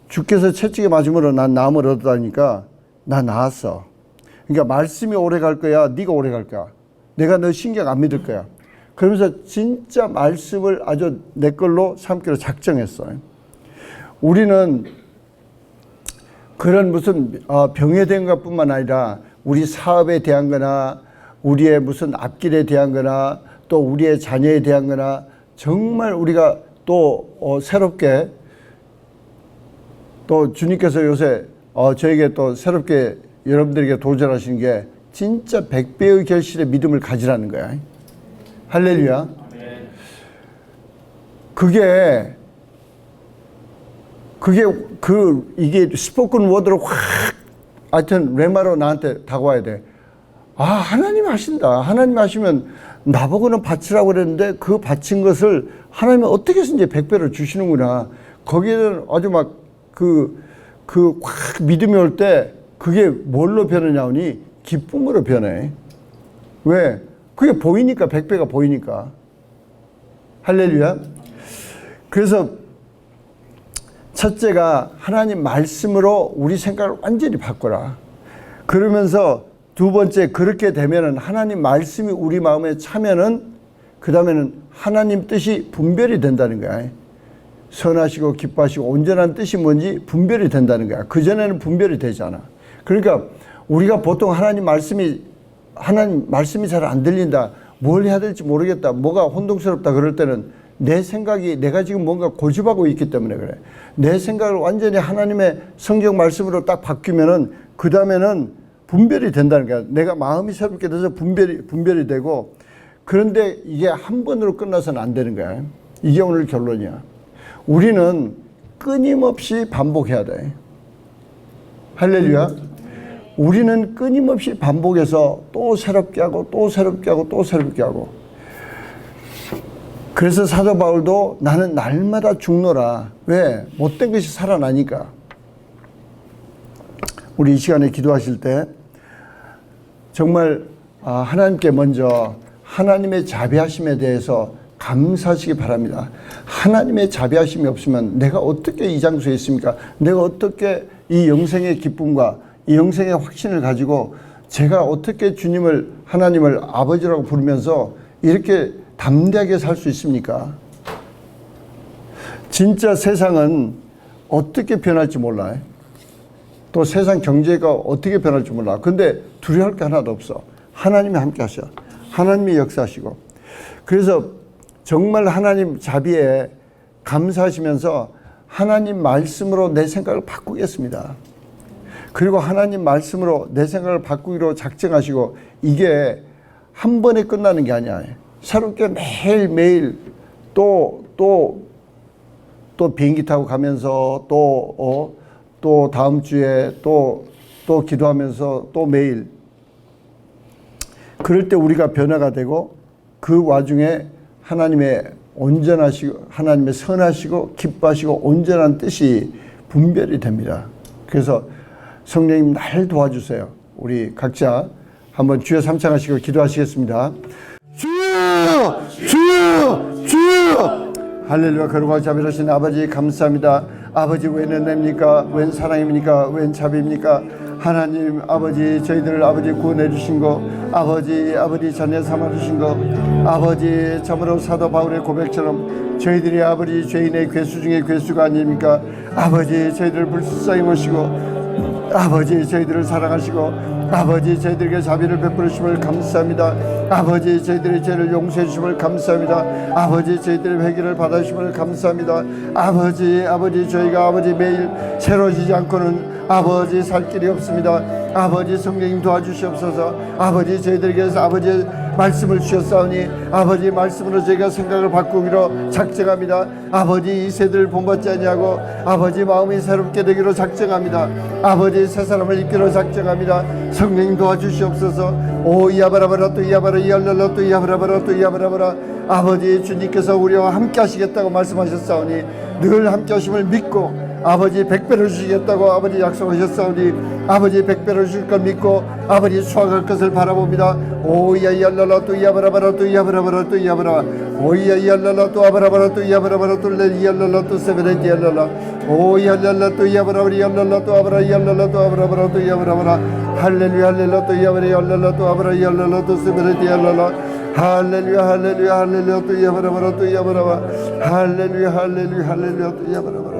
주께서 채찍에 맞음으로 난 나음을 얻었다니까 나 나았어. 그러니까 말씀이 오래 갈 거야 네가 오래 갈 거야. 내가 너 신경 안 믿을 거야. 그러면서 진짜 말씀을 아주 내 걸로 삼기로 작정했어요. 우리는 그런 무슨 병에 대한 것뿐만 아니라 우리 사업에 대한 거나 우리의 무슨 앞길에 대한 거나 또 우리의 자녀에 대한 거나 정말 우리가 또 새롭게 또 주님께서 요새 저에게 또 새롭게 여러분들에게 도전하시는 게 진짜 100배의 결실의 믿음을 가지라는 거야. 할렐루야. 이게 스포큰 워드로 확 하여튼 레마로 나한테 다가와야 돼. 하나님 하신다. 하나님 하시면 나보고는 바치라고 그랬는데 그 바친 것을 하나님은 어떻게 해서 이제 100배로 주시는구나. 거기에는 아주 막 확 믿음이 올 때 그게 뭘로 변하냐 하니 기쁨으로 변해. 왜? 그게 보이니까 100배가 보이니까. 할렐루야. 그래서 첫째가 하나님 말씀으로 우리 생각을 완전히 바꿔라. 그러면서 두 번째 그렇게 되면은 하나님 말씀이 우리 마음에 차면은 그 다음에는 하나님 뜻이 분별이 된다는 거야. 선하시고 기뻐하시고 온전한 뜻이 뭔지 분별이 된다는 거야. 그전에는 분별이 되잖아. 그러니까 우리가 보통 하나님 말씀이 잘 안 들린다. 뭘 해야 될지 모르겠다. 뭐가 혼동스럽다. 그럴 때는 내 생각이 내가 지금 뭔가 고집하고 있기 때문에 그래. 내 생각을 완전히 하나님의 성경 말씀으로 딱 바뀌면은 그 다음에는 분별이 된다는 거야. 내가 마음이 새롭게 돼서 분별이 되고 그런데 이게 한 번으로 끝나서는 안 되는 거야. 이게 오늘 결론이야. 우리는 끊임없이 반복해야 돼. 할렐루야. 우리는 끊임없이 반복해서 또 새롭게 하고 또 새롭게 하고 또 새롭게 하고. 그래서 사도 바울도 나는 날마다 죽노라. 왜? 못된 것이 살아나니까. 우리 이 시간에 기도하실 때 정말 하나님께 먼저 하나님의 자비하심에 대해서 감사하시기 바랍니다. 하나님의 자비하심이 없으면 내가 어떻게 이 장소에 있습니까? 내가 어떻게 이 영생의 기쁨과 이 영생의 확신을 가지고 제가 어떻게 하나님을 아버지라고 부르면서 이렇게 담대하게 살 수 있습니까? 진짜 세상은 어떻게 변할지 몰라요. 또 세상 경제가 어떻게 변할지 몰라. 근데 두려워할 게 하나도 없어. 하나님이 함께 하셔. 하나님이 역사하시고. 그래서 정말 하나님 자비에 감사하시면서 하나님 말씀으로 내 생각을 바꾸겠습니다. 그리고 하나님 말씀으로 내 생각을 바꾸기로 작정하시고, 이게 한 번에 끝나는 게 아니야. 새롭게 매일매일 또 비행기 타고 가면서 또 다음 주에 또 기도하면서 또 매일. 그럴 때 우리가 변화가 되고, 그 와중에 하나님의 온전하시고 하나님의 선하시고 기뻐하시고 온전한 뜻이 분별이 됩니다. 그래서 성령님 날 도와주세요. 우리 각자 한번 주여 삼창하시고 기도하시겠습니다. 주여, 주여, 주여. 할렐루야. 거룩하고 자비로우신 아버지 감사합니다. 아버지 웬 은혜입니까? 웬 사랑입니까? 웬 자비입니까? 하나님 아버지 저희들을 아버지 구원해 주신 거, 아버지 자녀 삼아 주신 거, 아버지 참으로 사도 바울의 고백처럼 저희들이 아버지 죄인의 괴수 중에 괴수가 아닙니까? 아버지 저희들을 불쌍히 모시고, 아버지 저희들을 사랑하시고, 아버지 저희들에게 자비를 베풀어 주심을 감사합니다. 아버지 저희들의 죄를 용서해 주심을 감사합니다. 아버지 저희들의 회개를 받아 주심을 감사합니다. 아버지 저희가 아버지 매일 새로워지지 않고는 아버지 살 길이 없습니다. 아버지 성령님 도와주시옵소서. 아버지 저희들에게서 아버지 말씀을 주셨사오니 아버지 말씀으로 저희가 생각을 바꾸기로 작정합니다. 아버지 이 세대를 본받지 아니하고 아버지 마음이 새롭게 되기로 작정합니다. 아버지 새 사람을 입기로 작정합니다. 성령님 도와주시옵소서. 오 야바라바라 또 야바라 이알랄라 또 야바라바라 또 야바라바라. 아버지 주님께서 우리와 함께 하시겠다고 말씀하셨사오니 늘 함께 하심을 믿고, 아버지 100배를 주시겠다고 아버지 약속하셨사오니 아버지 100배를 주실 걸 믿고 아버지 수확할 것을 바라봅니다. 오야 야랄라 또 야바라바라 또 야바라바라 또 야바라. 오야 야랄라 또 아바라바라 또 야바라바라 또 레야랄라 또 세베레티 야랄라. 오야 야랄라 또 야바라바라 야랄라 또 아바라 야랄라 또 아바라바라 또 야바라바라. 할렐루야 할렐루야 또 야바라 야랄라 또 아바라 야랄라 또 세베레티 야랄라. 할렐루야 할렐루야 할렐루야 또 야바라바라 또 야바라바. 할렐루야 할렐루야 할렐루야 또 야바라바라.